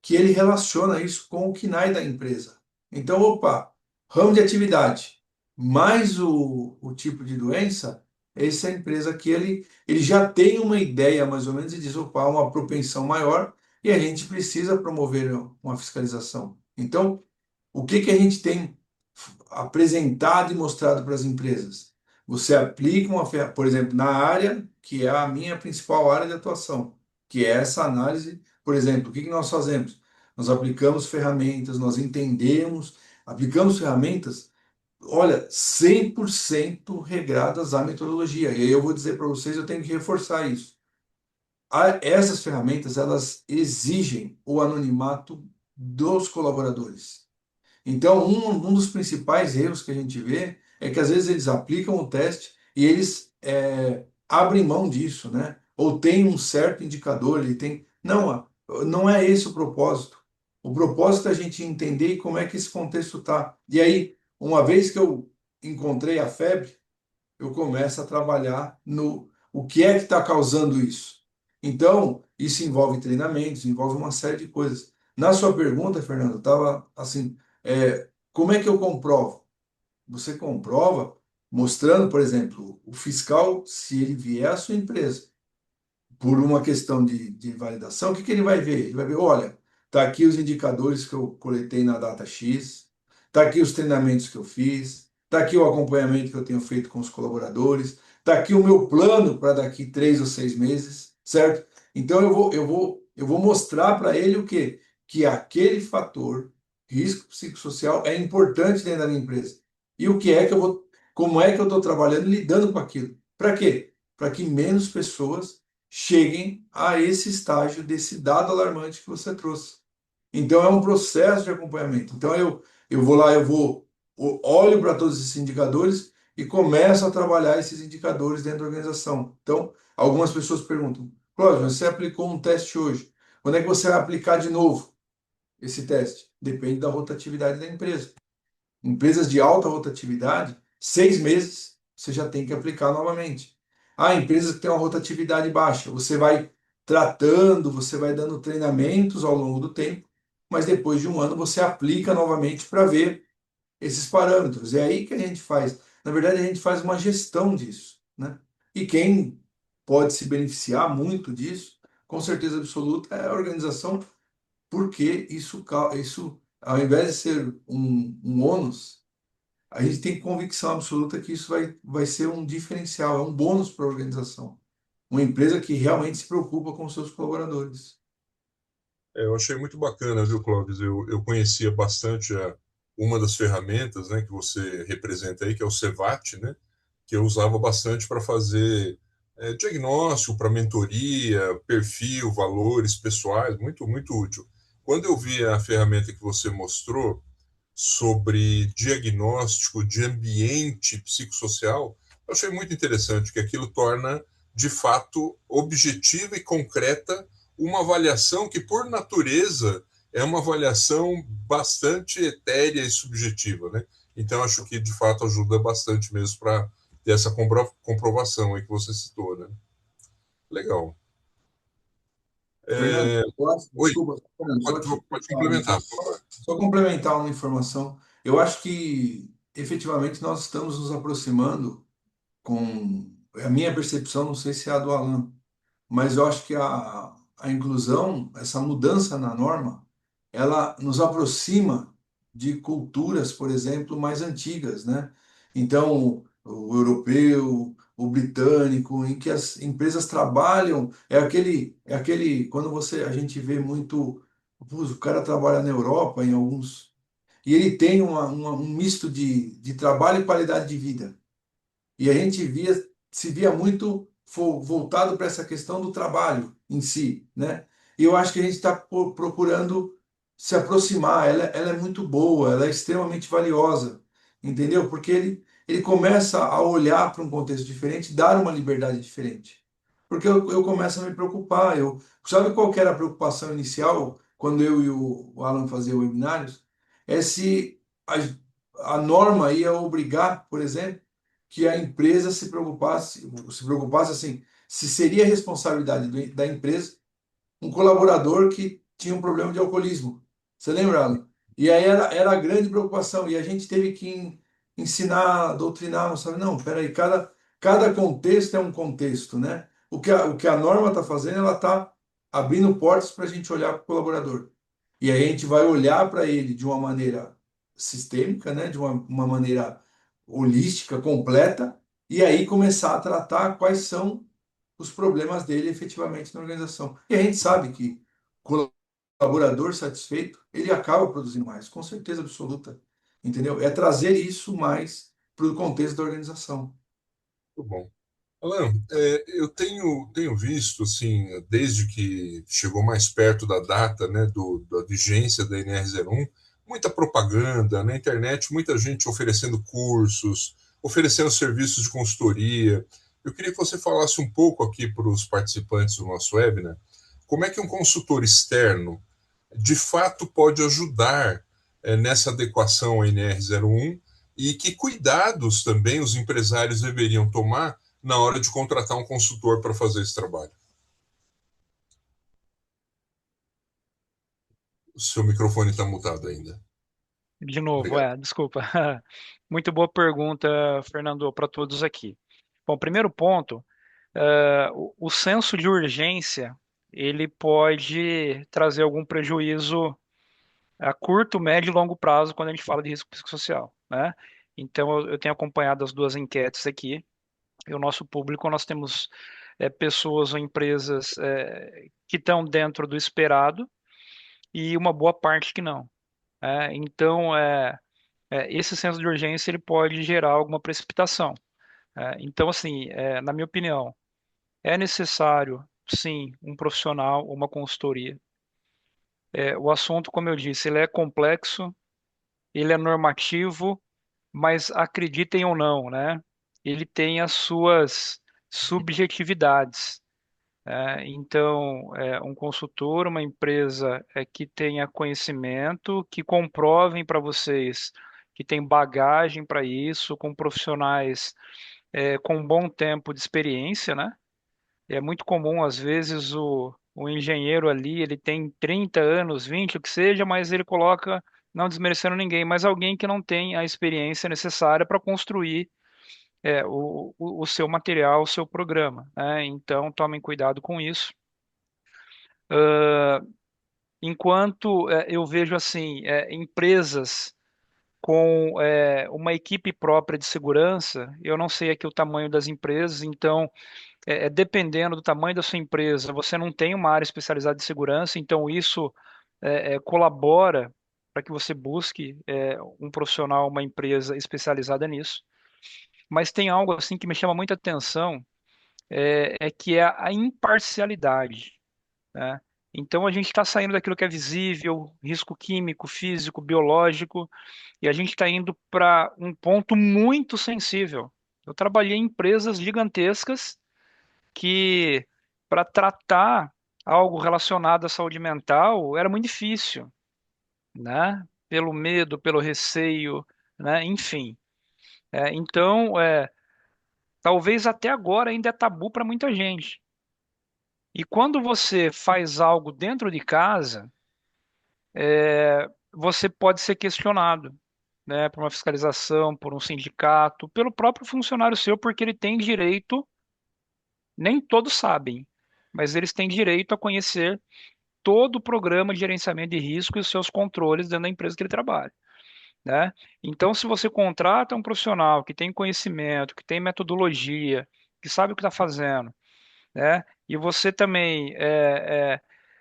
que ele relaciona isso com o KNAI da empresa. Então, opa, ramo de atividade, mais o tipo de doença, essa empresa aqui, ele já tem uma ideia mais ou menos e diz, opa, há uma propensão maior e a gente precisa promover uma fiscalização. Então, o que que a gente tem apresentado e mostrado para as empresas? Você aplica por exemplo, na área que é a minha principal área de atuação, que é essa análise, por exemplo, o que que nós fazemos? Nós aplicamos ferramentas, nós entendemos, aplicamos ferramentas, olha, 100% regradas à metodologia. E aí eu vou dizer para vocês, eu tenho que reforçar isso. Essas ferramentas, elas exigem o anonimato dos colaboradores. Então, um dos principais erros que a gente vê é que às vezes eles aplicam o teste e eles abrem mão disso, né? Ou tem um certo indicador, ele tem. Não, não é esse o propósito. O propósito é a gente entender como é que esse contexto está. E aí, uma vez que eu encontrei a febre, eu começo a trabalhar no o que é que está causando isso. Então, isso envolve treinamentos, envolve uma série de coisas. Na sua pergunta, Fernando, estava assim, como é que eu comprovo? Você comprova mostrando, por exemplo, o fiscal, se ele vier à sua empresa por uma questão de validação, o que que ele vai ver? Ele vai ver, olha, tá aqui os indicadores que eu coletei na data X, tá aqui os treinamentos que eu fiz, tá aqui o acompanhamento que eu tenho feito com os colaboradores, tá aqui o meu plano para daqui 3 ou 6 meses, certo? Então eu vou mostrar para ele o quê? Que aquele fator, risco psicossocial, é importante dentro da minha empresa. E o que é que eu vou, como é que eu estou trabalhando, lidando com aquilo? Para quê? Para que menos pessoas cheguem a esse estágio desse dado alarmante que você trouxe. Então é um processo de acompanhamento. Então eu vou lá, olho para todos esses indicadores e começo a trabalhar esses indicadores dentro da organização. Então, algumas pessoas perguntam, Cláudio, você aplicou um teste hoje. Quando é que você vai aplicar de novo esse teste? Depende da rotatividade da empresa. Empresas de alta rotatividade, 6 meses você já tem que aplicar novamente. Ah, empresas que têm uma rotatividade baixa, você vai tratando, você vai dando treinamentos ao longo do tempo, mas depois de um ano você aplica novamente para ver esses parâmetros. É aí que a gente faz. Na verdade, a gente faz uma gestão disso, né? E quem pode se beneficiar muito disso, com certeza absoluta, é a organização, porque isso ao invés de ser um ônus, a gente tem convicção absoluta que isso vai ser um diferencial, é um bônus para a organização. Uma empresa que realmente se preocupa com os seus colaboradores. Eu achei muito bacana, viu, Clóvis? Eu conhecia bastante uma das ferramentas, né, que você representa aí, que é o Cevat, né, que eu usava bastante para fazer diagnóstico para mentoria, perfil, valores pessoais, muito, muito útil. Quando eu vi a ferramenta que você mostrou sobre diagnóstico de ambiente psicossocial, eu achei muito interessante, que aquilo torna, de fato, objetiva e concreta uma avaliação que, por natureza, é uma avaliação bastante etérea e subjetiva, né? Então, acho que, de fato, ajuda bastante mesmo para ter essa comprovação aí que você citou, né? Legal. Fernando, É, eu acho, oi, desculpa, Fernando, só te pode falar uma complementar. coisa, só complementar uma informação. Eu acho que efetivamente nós estamos nos aproximando com a minha percepção, não sei se é a do Alan, mas eu acho que a inclusão, essa mudança na norma, ela nos aproxima de culturas, por exemplo, mais antigas, né? Então, o europeu, o britânico, em que as empresas trabalham, quando a gente vê muito, putz, o cara trabalha na Europa, em alguns, e ele tem um misto de trabalho e qualidade de vida. E a gente se via muito voltado para essa questão do trabalho em si, né? E eu acho que a gente está procurando se aproximar. Ela é muito boa, ela é extremamente valiosa, entendeu? Porque ele começa a olhar para um contexto diferente, dar uma liberdade diferente. Porque eu começo a me preocupar. Sabe qual que era a preocupação inicial quando eu e o Alan faziam webinários? É se a norma ia obrigar, por exemplo, que a empresa se preocupasse assim, se seria responsabilidade da empresa um colaborador que tinha um problema de alcoolismo. Você lembra, Alan? E aí era a grande preocupação. E a gente teve que ensinar, doutrinar, sabe? Não, peraí, cada contexto é um contexto, né? O que a norma está fazendo, ela está abrindo portas para a gente olhar para o colaborador. E aí a gente vai olhar para ele de uma maneira sistêmica, né? De uma maneira holística, completa, e aí começar a tratar quais são os problemas dele efetivamente na organização. E a gente sabe que o colaborador satisfeito, ele acaba produzindo mais, com certeza absoluta. Entendeu? É trazer isso mais para o contexto da organização. Muito bom. Alan, eu tenho visto, assim, desde que chegou mais perto da data, né, da vigência da NR01, muita propaganda na internet, muita gente oferecendo cursos, oferecendo serviços de consultoria. Eu queria que você falasse um pouco aqui para os participantes do nosso webinar, como é que um consultor externo, de fato, pode ajudar nessa adequação à NR01 e que cuidados também os empresários deveriam tomar na hora de contratar um consultor para fazer esse trabalho. O seu microfone está mutado ainda. De novo, Obrigado. desculpa. Muito boa pergunta, Fernando, para todos aqui. Bom, primeiro ponto, o senso de urgência, ele pode trazer algum prejuízo a curto, médio e longo prazo quando a gente fala de risco psicossocial, né? Então, eu tenho acompanhado as duas enquetes aqui, e o nosso público, nós temos pessoas ou empresas que estão dentro do esperado e uma boa parte que não. Então, esse senso de urgência ele pode gerar alguma precipitação. Então, assim, na minha opinião, é necessário, sim, um profissional, uma consultoria. O assunto, como eu disse, ele é complexo, ele é normativo, mas acreditem ou não, né? Ele tem as suas subjetividades. Então, um consultor, uma empresa que tenha conhecimento, que comprovem para vocês que tem bagagem para isso, com profissionais com um bom tempo de experiência, né? É muito comum, às vezes, o engenheiro ali, ele tem 30 anos, 20, o que seja, mas ele coloca, não desmerecendo ninguém, mas alguém que não tem a experiência necessária para construir o seu material, o seu programa, né? Então, tomem cuidado com isso. Enquanto eu vejo assim, empresas com uma equipe própria de segurança, eu não sei aqui o tamanho das empresas, então, dependendo do tamanho da sua empresa, você não tem uma área especializada de segurança, então isso colabora para que você busque um profissional, uma empresa especializada nisso. Mas tem algo assim que me chama muita atenção, é que é a imparcialidade, né? Então a gente está saindo daquilo que é visível, risco químico, físico, biológico, e a gente está indo para um ponto muito sensível. Eu trabalhei em empresas gigantescas que, para tratar algo relacionado à saúde mental, era muito difícil, né? Pelo medo, pelo receio, né? Enfim. Então, talvez até agora ainda é tabu para muita gente. E quando você faz algo dentro de casa, você pode ser questionado, né, por uma fiscalização, por um sindicato, pelo próprio funcionário seu, porque ele tem direito, nem todos sabem, mas eles têm direito a conhecer todo o programa de gerenciamento de risco e os seus controles dentro da empresa que ele trabalha, né? Então, se você contrata um profissional que tem conhecimento, que tem metodologia, que sabe o que está fazendo, né? E você também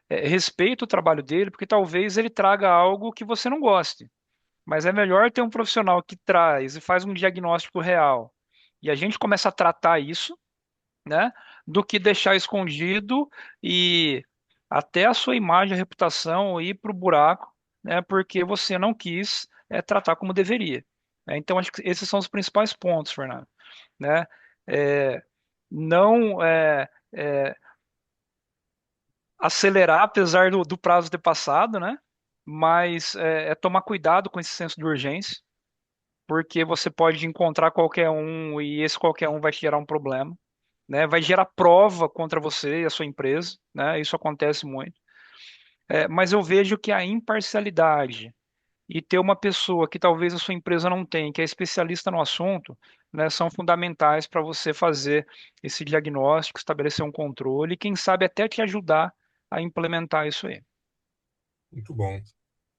respeita o trabalho dele, porque talvez ele traga algo que você não goste. Mas é melhor ter um profissional que traz e faz um diagnóstico real e a gente começa a tratar isso, né? Do que deixar escondido e até a sua imagem, a reputação ir para o buraco, né? Porque você não quis tratar como deveria, né? Então, acho que esses são os principais pontos, Fernando, né? É, não acelerar, apesar do prazo ter passado, né? Mas tomar cuidado com esse senso de urgência, porque você pode encontrar qualquer um e esse qualquer um vai te gerar um problema, né? Vai gerar prova contra você e a sua empresa, né? Isso acontece muito. Mas eu vejo que a imparcialidade e ter uma pessoa que talvez a sua empresa não tenha, que é especialista no assunto, né, são fundamentais para você fazer esse diagnóstico, estabelecer um controle e, quem sabe, até te ajudar a implementar isso aí. Muito bom.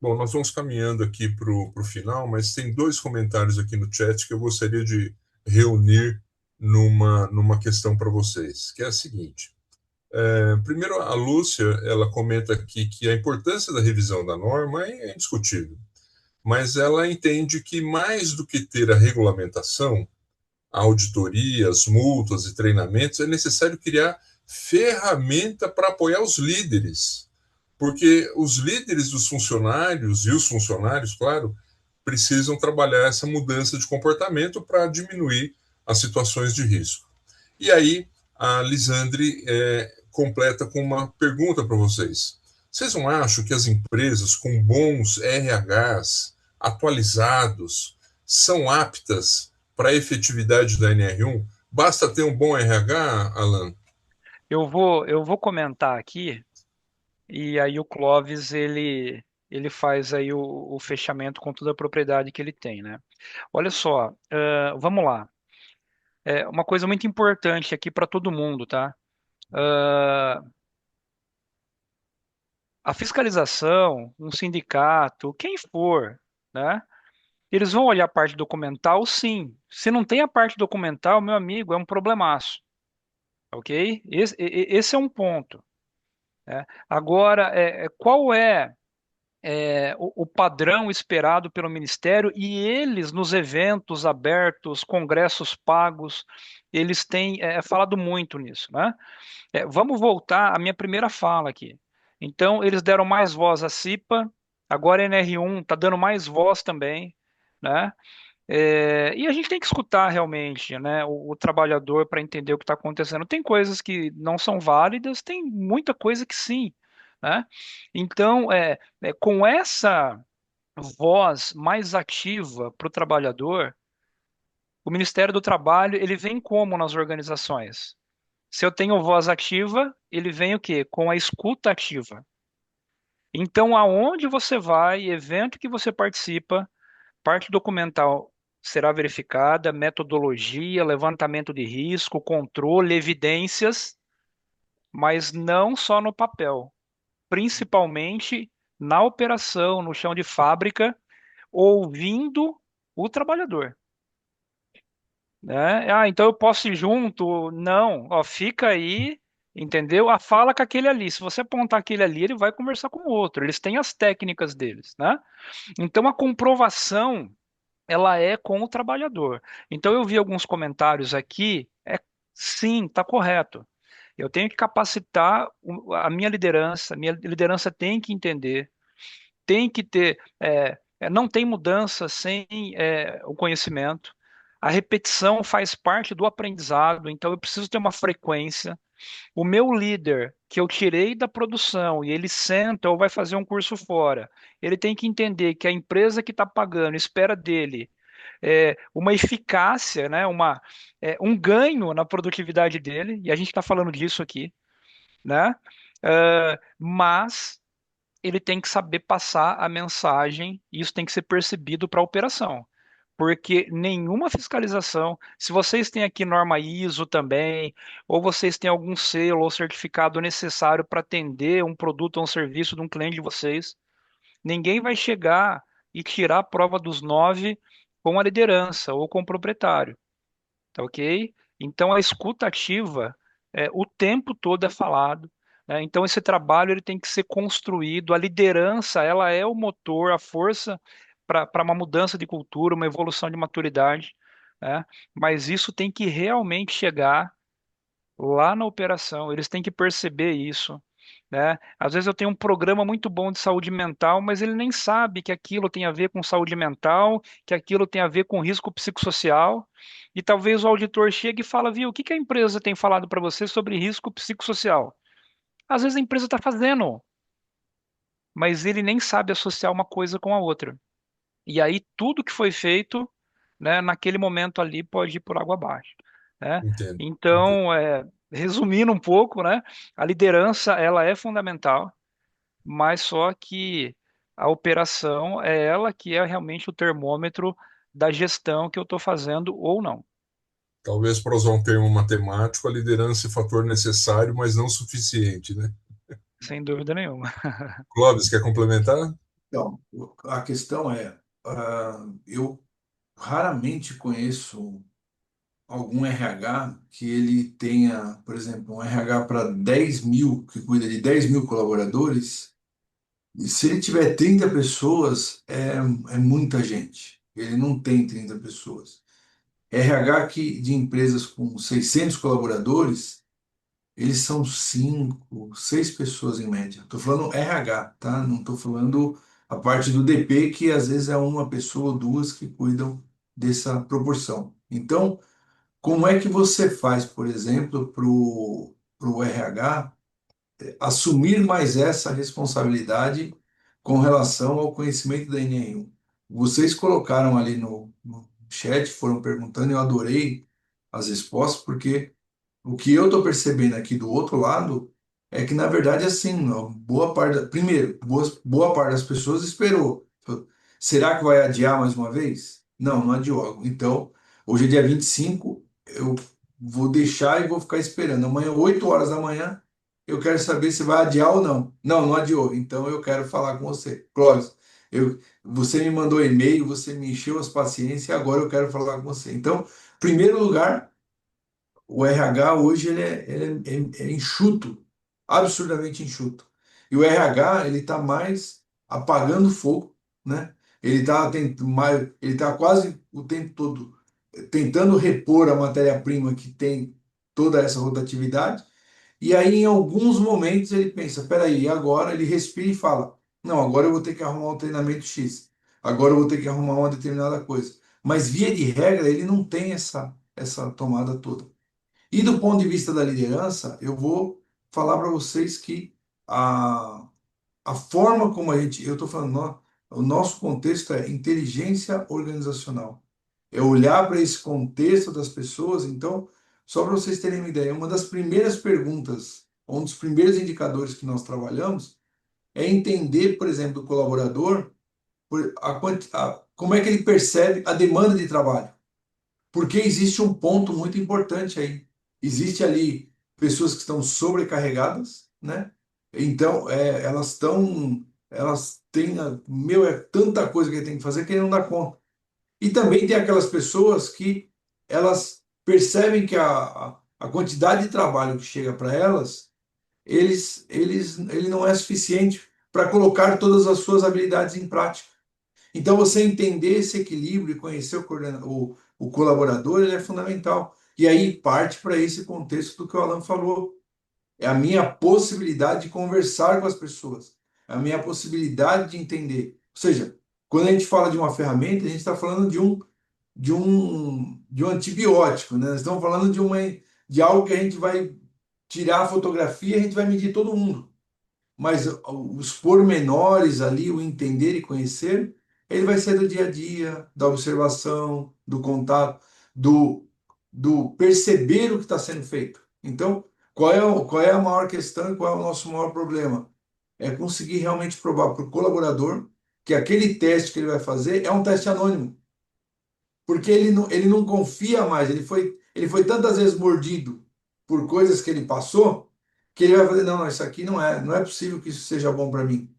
Bom, nós vamos caminhando aqui para o final, mas tem dois comentários aqui no chat que eu gostaria de reunir numa questão para vocês, que é a seguinte. Primeiro, a Lúcia, ela comenta aqui que a importância da revisão da norma é indiscutível, mas ela entende que mais do que ter a regulamentação, a auditoria, as multas e treinamentos, é necessário criar ferramenta para apoiar os líderes, porque os líderes dos funcionários e os funcionários, claro, precisam trabalhar essa mudança de comportamento para diminuir as situações de risco. E aí, a Lisandre completa com uma pergunta para vocês. Vocês não acham que as empresas com bons RHs atualizados são aptas para a efetividade da NR1? Basta ter um bom RH, Alan? Eu vou comentar aqui e aí o Clóvis ele faz aí o fechamento com toda a propriedade que ele tem, né? Olha só, vamos lá. Uma coisa muito importante aqui para todo mundo, tá? Ah, a fiscalização, um sindicato, quem for, né? Eles vão olhar a parte documental, sim. Se não tem a parte documental, meu amigo, é um problemaço, ok? Esse é um ponto, né? Agora, qual o padrão esperado pelo Ministério e eles nos eventos abertos, congressos pagos, eles têm falado muito nisso, né? Vamos voltar à minha primeira fala aqui. Então, eles deram mais voz à CIPA, agora a NR1 está dando mais voz também, né? E a gente tem que escutar realmente, né, o trabalhador para entender o que está acontecendo. Tem coisas que não são válidas, tem muita coisa que sim, né? Então, com essa voz mais ativa para o trabalhador, o Ministério do Trabalho ele vem como nas organizações? Se eu tenho voz ativa, ele vem o quê? Com a escuta ativa. Então, aonde você vai, evento que você participa, parte documental será verificada, metodologia, levantamento de risco, controle, evidências, mas não só no papel, principalmente na operação, no chão de fábrica, ouvindo o trabalhador, né? Ah, então eu posso ir junto? Não, ó, fica aí, entendeu? Ah, fala com aquele ali. Se você apontar aquele ali, ele vai conversar com o outro. Eles têm as técnicas deles, né? Então a comprovação ela é com o trabalhador. Então eu vi alguns comentários aqui, Sim, está correto. Eu tenho que capacitar a minha liderança tem que entender, tem que ter, não tem mudança sem o conhecimento. A repetição faz parte do aprendizado, então eu preciso ter uma frequência. O meu líder, que eu tirei da produção e ele senta ou vai fazer um curso fora, ele tem que entender que a empresa que está pagando espera dele uma eficácia, né, um ganho na produtividade dele, e a gente está falando disso aqui, né? Mas ele tem que saber passar a mensagem, e isso tem que ser percebido para a operação. Porque nenhuma fiscalização, se vocês têm aqui norma ISO também, ou vocês têm algum selo ou certificado necessário para atender um produto ou um serviço de um cliente de vocês, ninguém vai chegar e tirar a prova dos nove com a liderança ou com o proprietário, tá ok? Então a escuta ativa, o tempo todo é falado, né? Então esse trabalho ele tem que ser construído. A liderança ela é o motor, a força para uma mudança de cultura, uma evolução de maturidade, né? Mas isso tem que realmente chegar lá na operação. Eles têm que perceber isso, né? Às vezes eu tenho um programa muito bom de saúde mental, mas ele nem sabe que aquilo tem a ver com saúde mental, que aquilo tem a ver com risco psicossocial. E talvez o auditor chegue e fala, viu, o que que a empresa tem falado para você sobre risco psicossocial? Às vezes a empresa está fazendo, mas ele nem sabe associar uma coisa com a outra. E aí tudo que foi feito, né, naquele momento ali pode ir por água abaixo, né? Entendo, entendo. Então, resumindo um pouco, né, a liderança ela é fundamental, mas só que a operação é ela que é realmente o termômetro da gestão que eu estou fazendo ou não, Talvez para usar um termo matemático, a liderança é fator necessário, mas não suficiente, né? sem dúvida nenhuma. Clóvis, quer complementar? Então, a questão é, eu raramente conheço algum RH que ele tenha, por exemplo, um RH para 10 mil, que cuida de 10 mil colaboradores, e se ele tiver 30 pessoas, é muita gente. Ele não tem 30 pessoas. RH de empresas com 600 colaboradores, eles são 5, 6 pessoas em média. Estou falando RH, tá? Não estou falando a parte do DP, que às vezes é uma pessoa ou duas que cuidam dessa proporção. Então, como é que você faz, por exemplo, para o RH assumir mais essa responsabilidade com relação ao conhecimento da NR1? Vocês colocaram ali no chat, foram perguntando, eu adorei as respostas, porque o que eu estou percebendo aqui do outro lado é que, na verdade, assim, ó, boa parte, primeiro, boa parte das pessoas esperou. Será que vai adiar mais uma vez? Não, não adiou. Então, hoje é dia 25, eu vou deixar e vou ficar esperando. Amanhã, 8 horas da manhã, eu quero saber se vai adiar ou não. Não, não adiou. Então, eu quero falar com você. Clóvis, você me mandou e-mail, você me encheu as paciências e agora eu quero falar com você. Então, primeiro lugar, o RH hoje ele é enxuto, absurdamente enxuto. E o RH ele está mais apagando fogo, né? Ele tá quase o tempo todo tentando repor a matéria-prima que tem toda essa rotatividade. E aí, em alguns momentos, ele pensa: peraí, agora ele respira e fala: não, agora eu vou ter que arrumar um treinamento X, agora eu vou ter que arrumar uma determinada coisa. Mas, via de regra, ele não tem essa tomada toda. E do ponto de vista da liderança, eu vou falar para vocês que a, a forma como eu estou falando, o nosso contexto é inteligência organizacional. É olhar para esse contexto das pessoas. Então, só para vocês terem uma ideia, uma das primeiras perguntas, um dos primeiros indicadores que nós trabalhamos é entender, por exemplo, do colaborador, como é que ele percebe a demanda de trabalho. Porque existe um ponto muito importante aí. Existe ali pessoas que estão sobrecarregadas, né? Então, elas têm, é tanta coisa que tem que fazer que ele não dá conta. E também tem aquelas pessoas que elas percebem que a quantidade de trabalho que chega para elas, ele não é suficiente para colocar todas as suas habilidades em prática. Então, você entender esse equilíbrio e conhecer o colaborador, ele é fundamental. E aí parte para esse contexto do que o Alan falou. É a minha possibilidade de conversar com as pessoas, é a minha possibilidade de entender. Ou seja, quando a gente fala de uma ferramenta, a gente está falando de um antibiótico, né? Nós estamos falando de algo que a gente vai tirar a fotografia, a gente vai medir todo mundo. Mas os pormenores ali, o entender e conhecer, ele vai ser do dia a dia, da observação, do contato, do, do perceber o que está sendo feito. Então, qual é a maior questão e qual é o nosso maior problema? É conseguir realmente provar para o colaborador que aquele teste que ele vai fazer é um teste anônimo, porque ele não confia mais, ele foi tantas vezes mordido por coisas que ele passou, que ele vai fazer, não, não, isso aqui não é possível que isso seja bom para mim.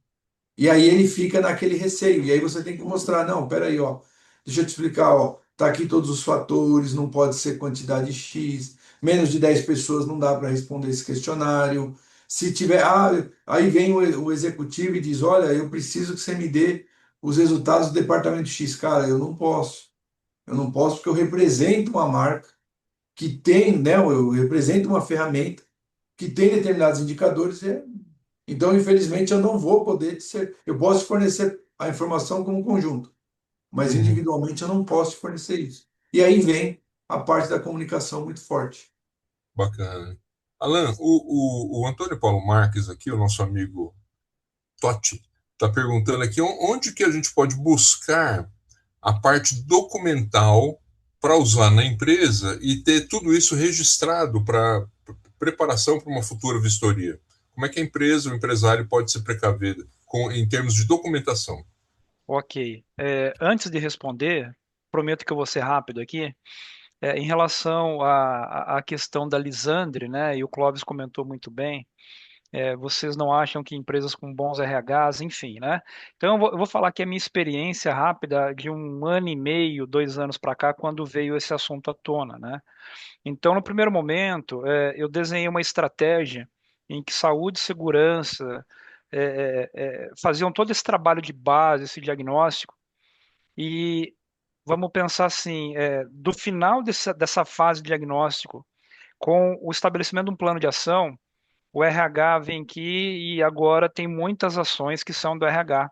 E aí ele fica naquele receio, e aí você tem que mostrar, não, peraí, ó, deixa eu te explicar, ó, tá aqui todos os fatores, não pode ser quantidade X, menos de 10 pessoas não dá para responder esse questionário. Se tiver, aí vem o executivo e diz, olha, eu preciso que você me dê os resultados do departamento X. Cara, eu não posso. Eu não posso porque eu represento uma marca que tem, né? Eu represento uma ferramenta que tem determinados indicadores. Então, infelizmente, eu não vou poder ser. Eu posso fornecer a informação como conjunto, mas Uhum. individualmente eu não posso fornecer isso. E aí vem a parte da comunicação muito forte. Bacana. Alan, o Antônio Paulo Marques aqui, o nosso amigo Totti, está perguntando aqui onde que a gente pode buscar a parte documental para usar na empresa e ter tudo isso registrado para preparação para uma futura vistoria. Como é que a empresa, o empresário pode se precaver em termos de documentação? Ok. Antes de responder, prometo que eu vou ser rápido aqui. Em relação à questão da Lisandre, né, e o Clóvis comentou muito bem, vocês não acham que empresas com bons RHs, enfim, né? Então eu vou falar aqui a minha experiência rápida de 1 ano e meio, 2 anos para cá, quando veio esse assunto à tona, né? Então, no primeiro momento, eu desenhei uma estratégia em que saúde e segurança faziam todo esse trabalho de base, esse diagnóstico, e vamos pensar assim, do final dessa fase de diagnóstico, com o estabelecimento de um plano de ação, o RH vem aqui e agora tem muitas ações que são do RH,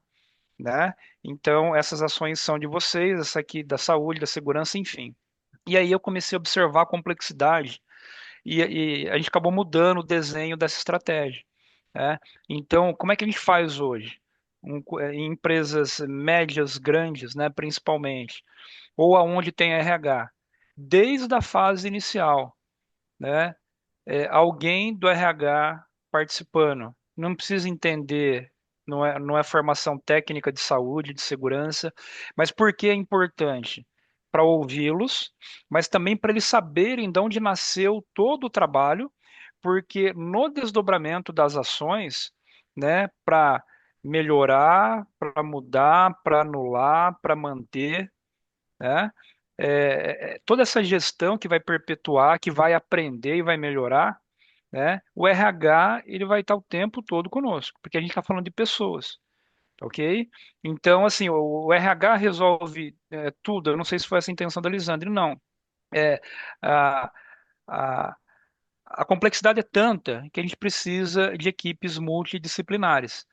né? Então, essas ações são de vocês, essa aqui da saúde, da segurança, enfim. E aí eu comecei a observar a complexidade e a gente acabou mudando o desenho dessa estratégia, né? Então, como é que a gente faz hoje? Em empresas médias, grandes, né, principalmente, ou aonde tem RH, desde a fase inicial, né? Alguém do RH participando. Não precisa entender, não é formação técnica de saúde, de segurança, mas por que é importante? Para ouvi-los, mas também para eles saberem de onde nasceu todo o trabalho, porque no desdobramento das ações, né, para melhorar, para mudar, para anular, para manter, né? Toda essa gestão que vai perpetuar, que vai aprender e vai melhorar, né? O RH ele vai estar o tempo todo conosco, porque a gente está falando de pessoas, tá ok? Então, assim, o RH resolve tudo. Eu não sei se foi essa a intenção da Lisandre, não. É, a, a, a complexidade é tanta que a gente precisa de equipes multidisciplinares,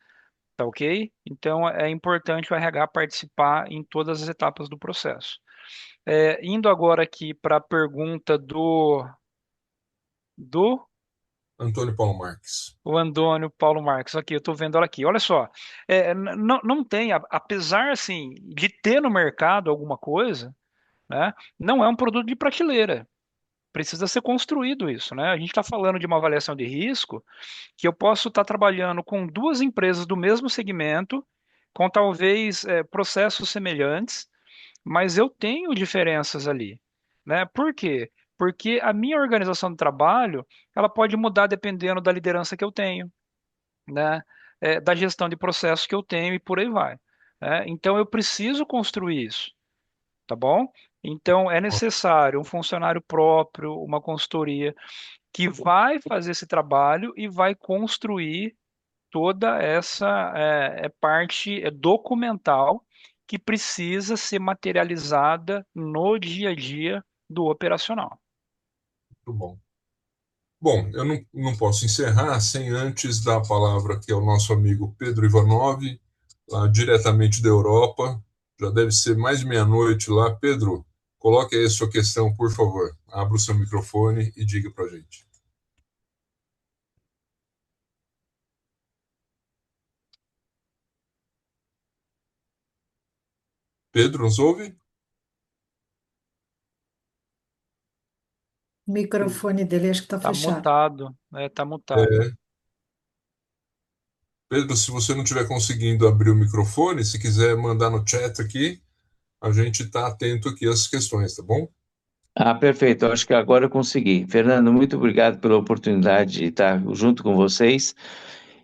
tá ok? Então, é importante o RH participar em todas as etapas do processo. Indo agora aqui para a pergunta do Antônio Paulo Marques. o Antônio Paulo Marques. Aqui, eu estou vendo ela aqui. Olha só, não tem, apesar assim de ter no mercado alguma coisa, né, não é um produto de prateleira. Precisa ser construído isso, né? A gente está falando de uma avaliação de risco que eu posso estar trabalhando com duas empresas do mesmo segmento, com talvez processos semelhantes, mas eu tenho diferenças ali, né? Por quê? Porque a minha organização de trabalho, ela pode mudar dependendo da liderança que eu tenho, né? Da gestão de processos que eu tenho e por aí vai, né? Então eu preciso construir isso, tá bom? Então é necessário um funcionário próprio, uma consultoria que vai fazer esse trabalho e vai construir toda essa parte documental que precisa ser materializada no dia a dia do operacional. Muito bom. Bom, eu não posso encerrar sem antes dar a palavra aqui ao nosso amigo Pedro Ivanov, lá diretamente da Europa. Já deve ser mais de meia-noite lá. Pedro, coloque aí a sua questão, por favor. Abra o seu microfone e diga para a gente. Pedro, nos ouve? O microfone dele acho que está Tá fechado. mutado, tá mutado. É, Pedro, se você não estiver conseguindo abrir o microfone, se quiser mandar no chat aqui, a gente está atento aqui às questões, tá bom? Ah, perfeito. Eu acho que agora eu consegui. Fernando, muito obrigado pela oportunidade de estar junto com vocês.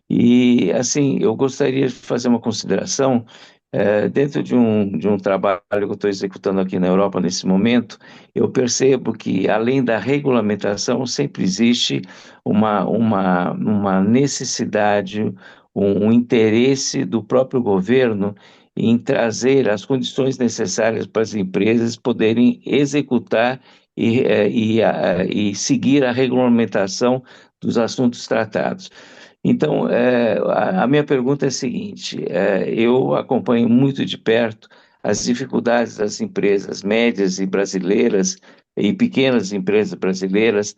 E, assim, eu gostaria de fazer uma consideração. Dentro de um trabalho que eu estou executando aqui na Europa nesse momento, eu percebo que, além da regulamentação, sempre existe uma necessidade, um interesse do próprio governo em trazer as condições necessárias para as empresas poderem executar e seguir a regulamentação dos assuntos tratados. Então, a minha pergunta é a seguinte: eu acompanho muito de perto as dificuldades das empresas médias e brasileiras e pequenas empresas brasileiras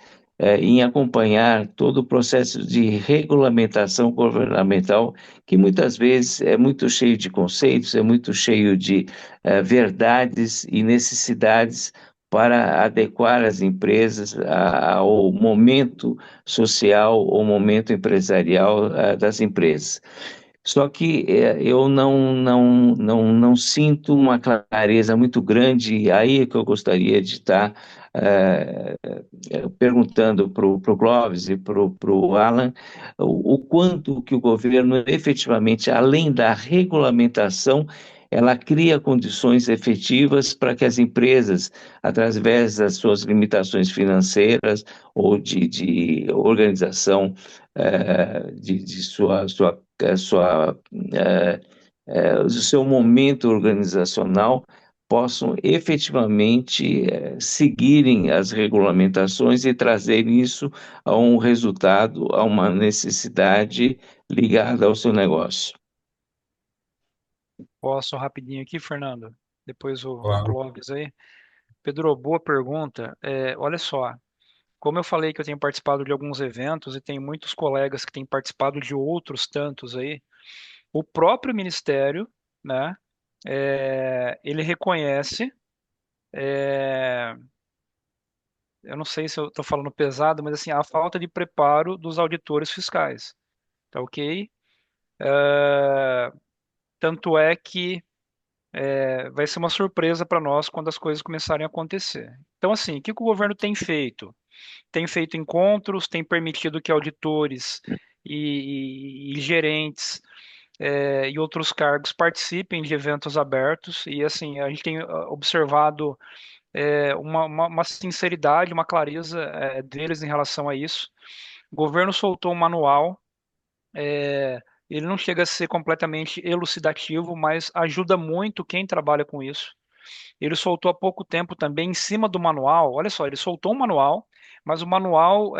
em acompanhar todo o processo de regulamentação governamental, que muitas vezes é muito cheio de conceitos, é muito cheio de verdades e necessidades para adequar as empresas ao momento social ou momento empresarial das empresas. Só que eu não sinto uma clareza muito grande, e aí é que eu gostaria de estar perguntando para o Clóvis e para o Alan o quanto que o governo efetivamente, além da regulamentação, ela cria condições efetivas para que as empresas, através das suas limitações financeiras ou de organização de do seu momento organizacional, possam efetivamente seguirem as regulamentações e trazer isso a um resultado, a uma necessidade ligada ao seu negócio. Posso rapidinho aqui, Fernando? Depois o Claro. Clóvis aí. Pedro, boa pergunta. Olha só, como eu falei que eu tenho participado de alguns eventos e tem muitos colegas que têm participado de outros tantos aí, o próprio Ministério, né, ele reconhece, é, eu não sei se eu estou falando pesado, mas assim, a falta de preparo dos auditores fiscais, tá ok? É, tanto é que vai ser uma surpresa para nós quando as coisas começarem a acontecer. Então, assim, o que que o governo tem feito? Tem feito encontros, tem permitido que auditores e gerentes e outros cargos participem de eventos abertos e assim a gente tem observado uma sinceridade, uma clareza deles em relação a isso. O governo soltou um manual, ele não chega a ser completamente elucidativo, mas ajuda muito quem trabalha com isso. Ele soltou há pouco tempo também em cima do manual. Olha só, ele soltou um manual, mas o manual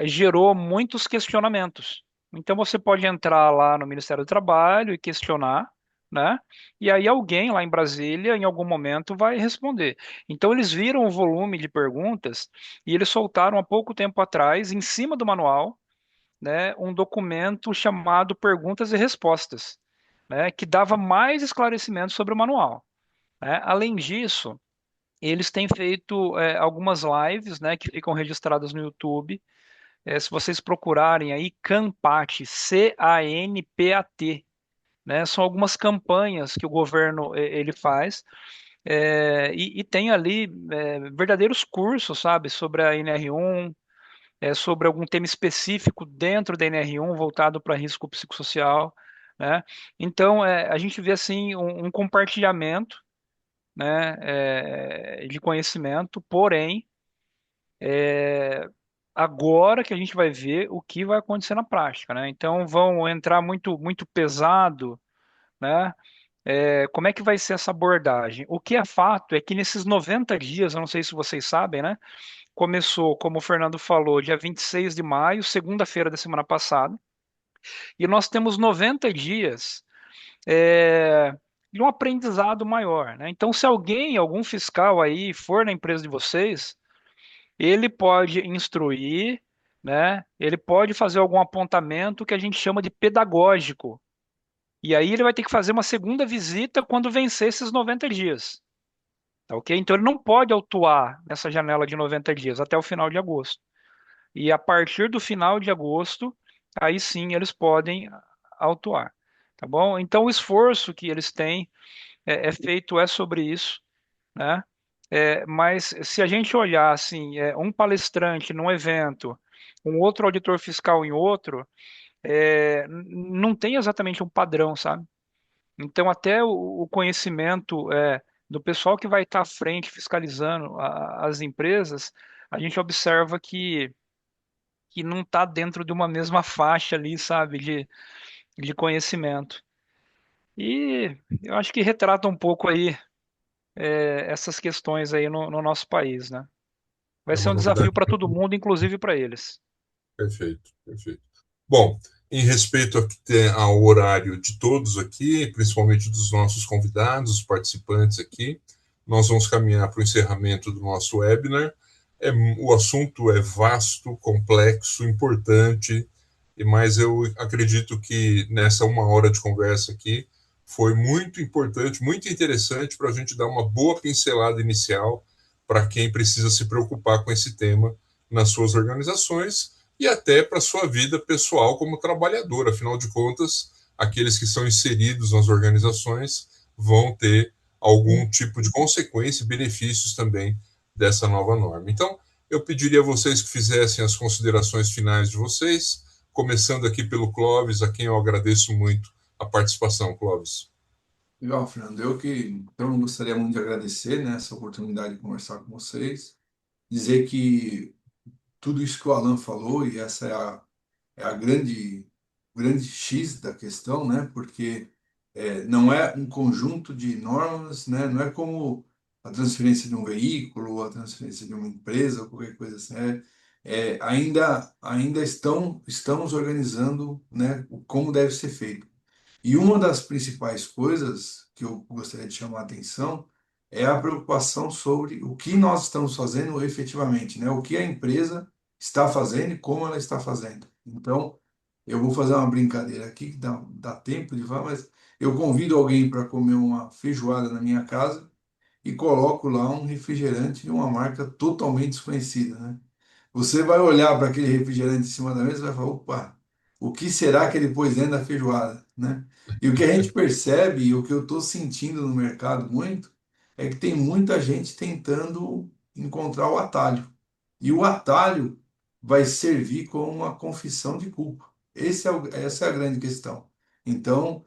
gerou muitos questionamentos. Então você pode entrar lá no Ministério do Trabalho e questionar, né? E aí alguém lá em Brasília, em algum momento, vai responder. Então eles viram o volume de perguntas e eles soltaram há pouco tempo atrás, em cima do manual, né, um documento chamado Perguntas e Respostas, né, que dava mais esclarecimentos sobre o manual, né? Além disso, eles têm feito algumas lives, né, que ficam registradas no YouTube. Se vocês procurarem aí Canpat, Canpat, né, são algumas campanhas que o governo ele faz e tem ali verdadeiros cursos, sabe, sobre a NR1, sobre algum tema específico dentro da NR1 voltado para risco psicossocial, né? Então, a gente vê assim um compartilhamento, né, de conhecimento, porém, agora que a gente vai ver o que vai acontecer na prática, né? Então vão entrar muito pesado, né? Como é que vai ser essa abordagem? O que é fato é que nesses 90 dias, eu não sei se vocês sabem, né? começou, como o Fernando falou, dia 26 de maio, segunda-feira da semana passada, e nós temos 90 dias de um aprendizado maior, né? Então, se algum fiscal aí for na empresa de vocês, ele pode instruir, né? Ele pode fazer algum apontamento que a gente chama de pedagógico. E aí ele vai ter que fazer uma segunda visita quando vencer esses 90 dias. Tá ok? Então ele não pode autuar nessa janela de 90 dias até o final de agosto. E a partir do final de agosto, aí sim eles podem autuar. Tá bom? Então o esforço que eles têm é feito sobre isso, né? Mas se a gente olhar assim, um palestrante num evento, um outro auditor fiscal em outro, não tem exatamente um padrão, sabe? Então até o conhecimento do pessoal que vai estar à frente fiscalizando as empresas, a gente observa que não está dentro de uma mesma faixa ali, sabe, de conhecimento. E eu acho que retrata um pouco aí essas questões aí no nosso país, né? Vai É ser uma um desafio novidade. para todo mundo, inclusive para eles. Perfeito, perfeito. Bom, em respeito ao horário de todos aqui, principalmente dos nossos convidados, os participantes aqui, nós vamos caminhar para o encerramento do nosso webinar. O assunto é vasto, complexo, importante, mas eu acredito que nessa uma hora de conversa aqui foi muito importante, muito interessante para a gente dar uma boa pincelada inicial para quem precisa se preocupar com esse tema nas suas organizações e até para a sua vida pessoal como trabalhador. Afinal de contas, aqueles que são inseridos nas organizações vão ter algum tipo de consequência e benefícios também dessa nova norma. Então, eu pediria a vocês que fizessem as considerações finais de vocês, começando aqui pelo Clóvis, a quem eu agradeço muito a participação, Clóvis. Legal, Fernando. Eu que então gostaria muito de agradecer, né, essa oportunidade de conversar com vocês, dizer que tudo isso que o Alan falou, e essa é a grande X da questão, né? Porque não é um conjunto de normas, né? Não é como a transferência de um veículo, a transferência de uma empresa, ou qualquer coisa assim. Ainda estamos organizando, né, como deve ser feito. E uma das principais coisas que eu gostaria de chamar a atenção é a preocupação sobre o que nós estamos fazendo efetivamente, né? O que a empresa está fazendo e como ela está fazendo. Então, eu vou fazer uma brincadeira aqui, que dá tempo de falar, mas eu convido alguém para comer uma feijoada na minha casa e coloco lá um refrigerante de uma marca totalmente desconhecida, né? Você vai olhar para aquele refrigerante em cima da mesa e vai falar, opa, o que será que ele pôs dentro da feijoada, né? E o que a gente percebe, e o que eu estou sentindo no mercado muito, é que tem muita gente tentando encontrar o atalho. E o atalho vai servir como uma confissão de culpa. Essa é a grande questão. Então,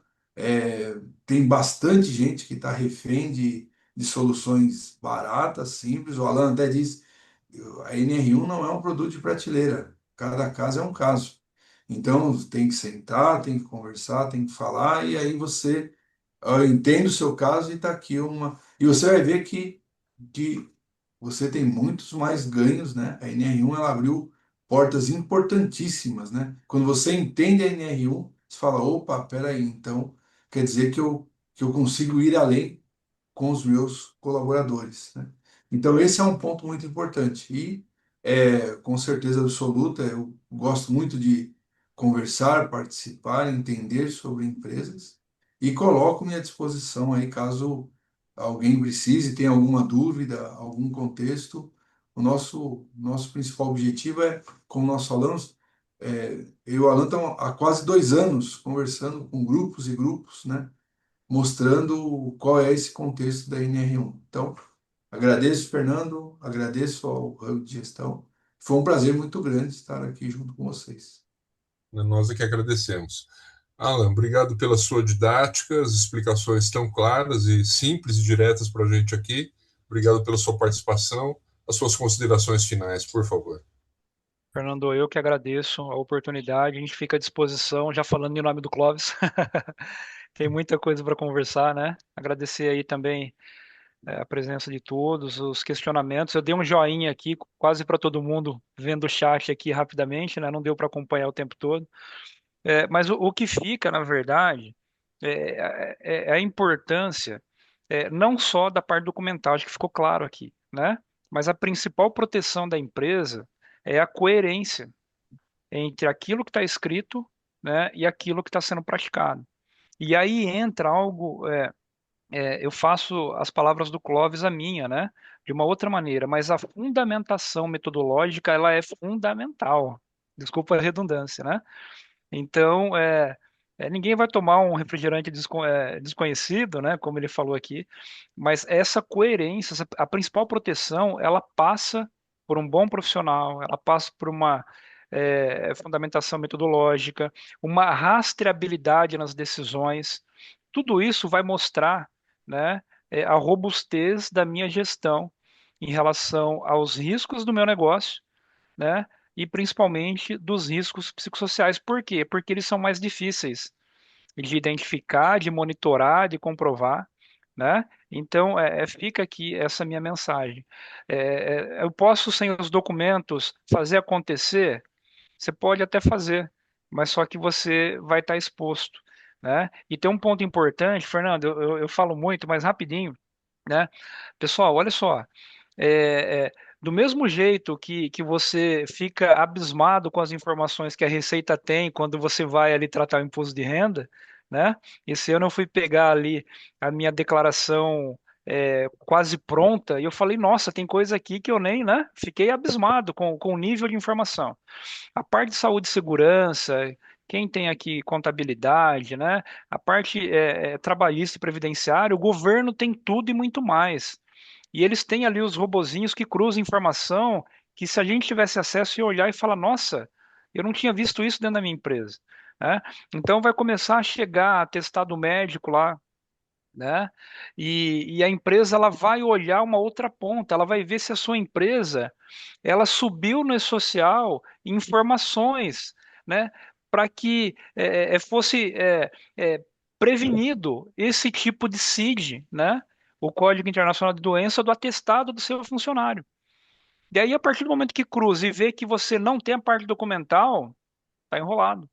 tem bastante gente que está refém de soluções baratas, simples. O Alan até diz a NR1 não é um produto de prateleira. Cada caso é um caso. Então, tem que sentar, tem que conversar, tem que falar, e aí você entende o seu caso e está aqui uma. E você vai ver que você tem muitos mais ganhos, né? A NR1 ela abriu portas importantíssimas, né? Quando você entende a NR1, você fala, opa, peraí, então quer dizer que eu consigo ir além com os meus colaboradores, né? Então, esse é um ponto muito importante. E, com certeza absoluta, eu gosto muito de conversar, participar, entender sobre empresas e coloco-me à disposição aí caso alguém precise, tenha alguma dúvida, algum contexto. O nosso principal objetivo é, como nós falamos, eu e o Alan estamos há quase 2 anos conversando com grupos e grupos, né? Mostrando qual é esse contexto da NR1. Então, agradeço, Fernando, agradeço ao Hub de Gestão. Foi um prazer muito grande estar aqui junto com vocês. Nós é que agradecemos. Alan, obrigado pela sua didática, as explicações tão claras e simples e diretas para a gente aqui. Obrigado pela sua participação. As suas considerações finais, por favor. Fernando, eu que agradeço a oportunidade. A gente fica à disposição, já falando em nome do Clóvis. Tem muita coisa para conversar, né? Agradecer aí também a presença de todos, os questionamentos. Eu dei um joinha aqui, quase para todo mundo vendo o chat aqui rapidamente, né? Não deu para acompanhar o tempo todo. Mas o que fica, na verdade, é a importância, não só da parte documental, acho que ficou claro aqui, né? Mas a principal proteção da empresa é a coerência entre aquilo que está escrito, né, e aquilo que está sendo praticado. E aí entra algo, eu faço as palavras do Clóvis a minha, né, de uma outra maneira, mas a fundamentação metodológica, ela é fundamental. Desculpa a redundância, né? Então, ninguém vai tomar um refrigerante desconhecido, né, como ele falou aqui, mas essa coerência, a principal proteção, ela passa por um bom profissional, ela passa por uma fundamentação metodológica, uma rastreabilidade nas decisões. Tudo isso vai mostrar, né, a robustez da minha gestão em relação aos riscos do meu negócio, né? E principalmente dos riscos psicossociais. Por quê? Porque eles são mais difíceis de identificar, de monitorar, de comprovar, né? Então, fica aqui essa minha mensagem. Eu posso, sem os documentos, fazer acontecer? Você pode até fazer, mas só que você vai estar exposto, né? E tem um ponto importante, Fernando, eu falo muito, mas rapidinho, né? Pessoal, olha só. É, é, do mesmo jeito que você fica abismado com as informações que a Receita tem quando você vai ali tratar o imposto de renda, né? Esse ano eu fui pegar ali a minha declaração quase pronta e eu falei, nossa, tem coisa aqui que eu nem, né? Fiquei abismado com o nível de informação. A parte de saúde e segurança, quem tem aqui contabilidade, né? A parte trabalhista e previdenciária, o governo tem tudo e muito mais. E eles têm ali os robozinhos que cruzam informação que se a gente tivesse acesso e olhar e falar, nossa, eu não tinha visto isso dentro da minha empresa, né? Então vai começar a chegar atestado médico lá, né? E a empresa ela vai olhar uma outra ponta, ela vai ver se a sua empresa ela subiu no social informações, né? Para que fosse prevenido esse tipo de CID, né? O Código Internacional de Doença do atestado do seu funcionário. E aí, a partir do momento que cruza e vê que você não tem a parte documental, está enrolado,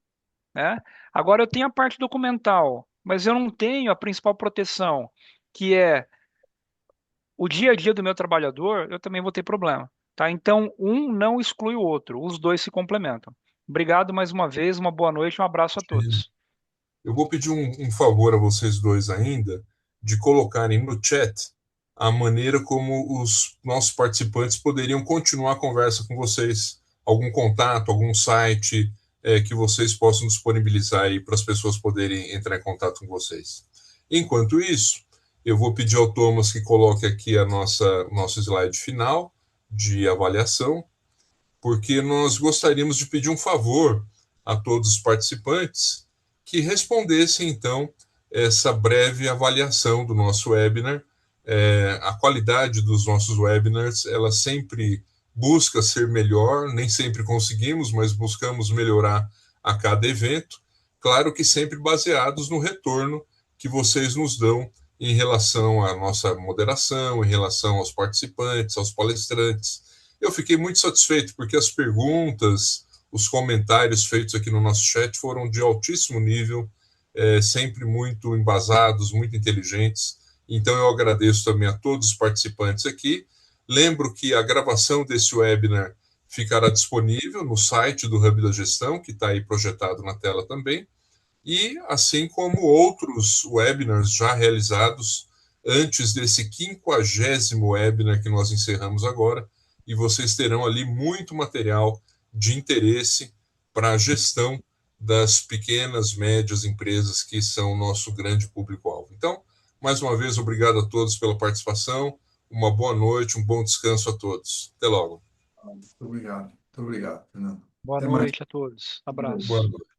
né? Agora eu tenho a parte documental, mas eu não tenho a principal proteção, que é o dia a dia do meu trabalhador, eu também vou ter problema, tá? Então, um não exclui o outro, os dois se complementam. Obrigado mais uma vez, uma boa noite, um abraço a todos. Eu vou pedir um favor a vocês dois ainda, de colocarem no chat a maneira como os nossos participantes poderiam continuar a conversa com vocês. Algum contato, algum site que vocês possam disponibilizar aí para as pessoas poderem entrar em contato com vocês. Enquanto isso, eu vou pedir ao Thomas que coloque aqui nosso slide final de avaliação, porque nós gostaríamos de pedir um favor a todos os participantes que respondessem, então, essa breve avaliação do nosso webinar. A qualidade dos nossos webinars, ela sempre busca ser melhor, nem sempre conseguimos, mas buscamos melhorar a cada evento, claro que sempre baseados no retorno que vocês nos dão em relação à nossa moderação, em relação aos participantes, aos palestrantes. Eu fiquei muito satisfeito porque as perguntas, os comentários feitos aqui no nosso chat foram de altíssimo nível, sempre muito embasados, muito inteligentes. Então eu agradeço também a todos os participantes aqui. Lembro que a gravação desse webinar ficará disponível no site do Hub da Gestão, que está aí projetado na tela também, e assim como outros webinars já realizados antes desse 50º webinar que nós encerramos agora, e vocês terão ali muito material de interesse para a gestão das pequenas, médias empresas que são o nosso grande público-alvo. Então, mais uma vez, obrigado a todos pela participação, uma boa noite, um bom descanso a todos. Até logo. Muito obrigado, Fernando. Boa Até mais. noite a todos. Boa Abraço. noite.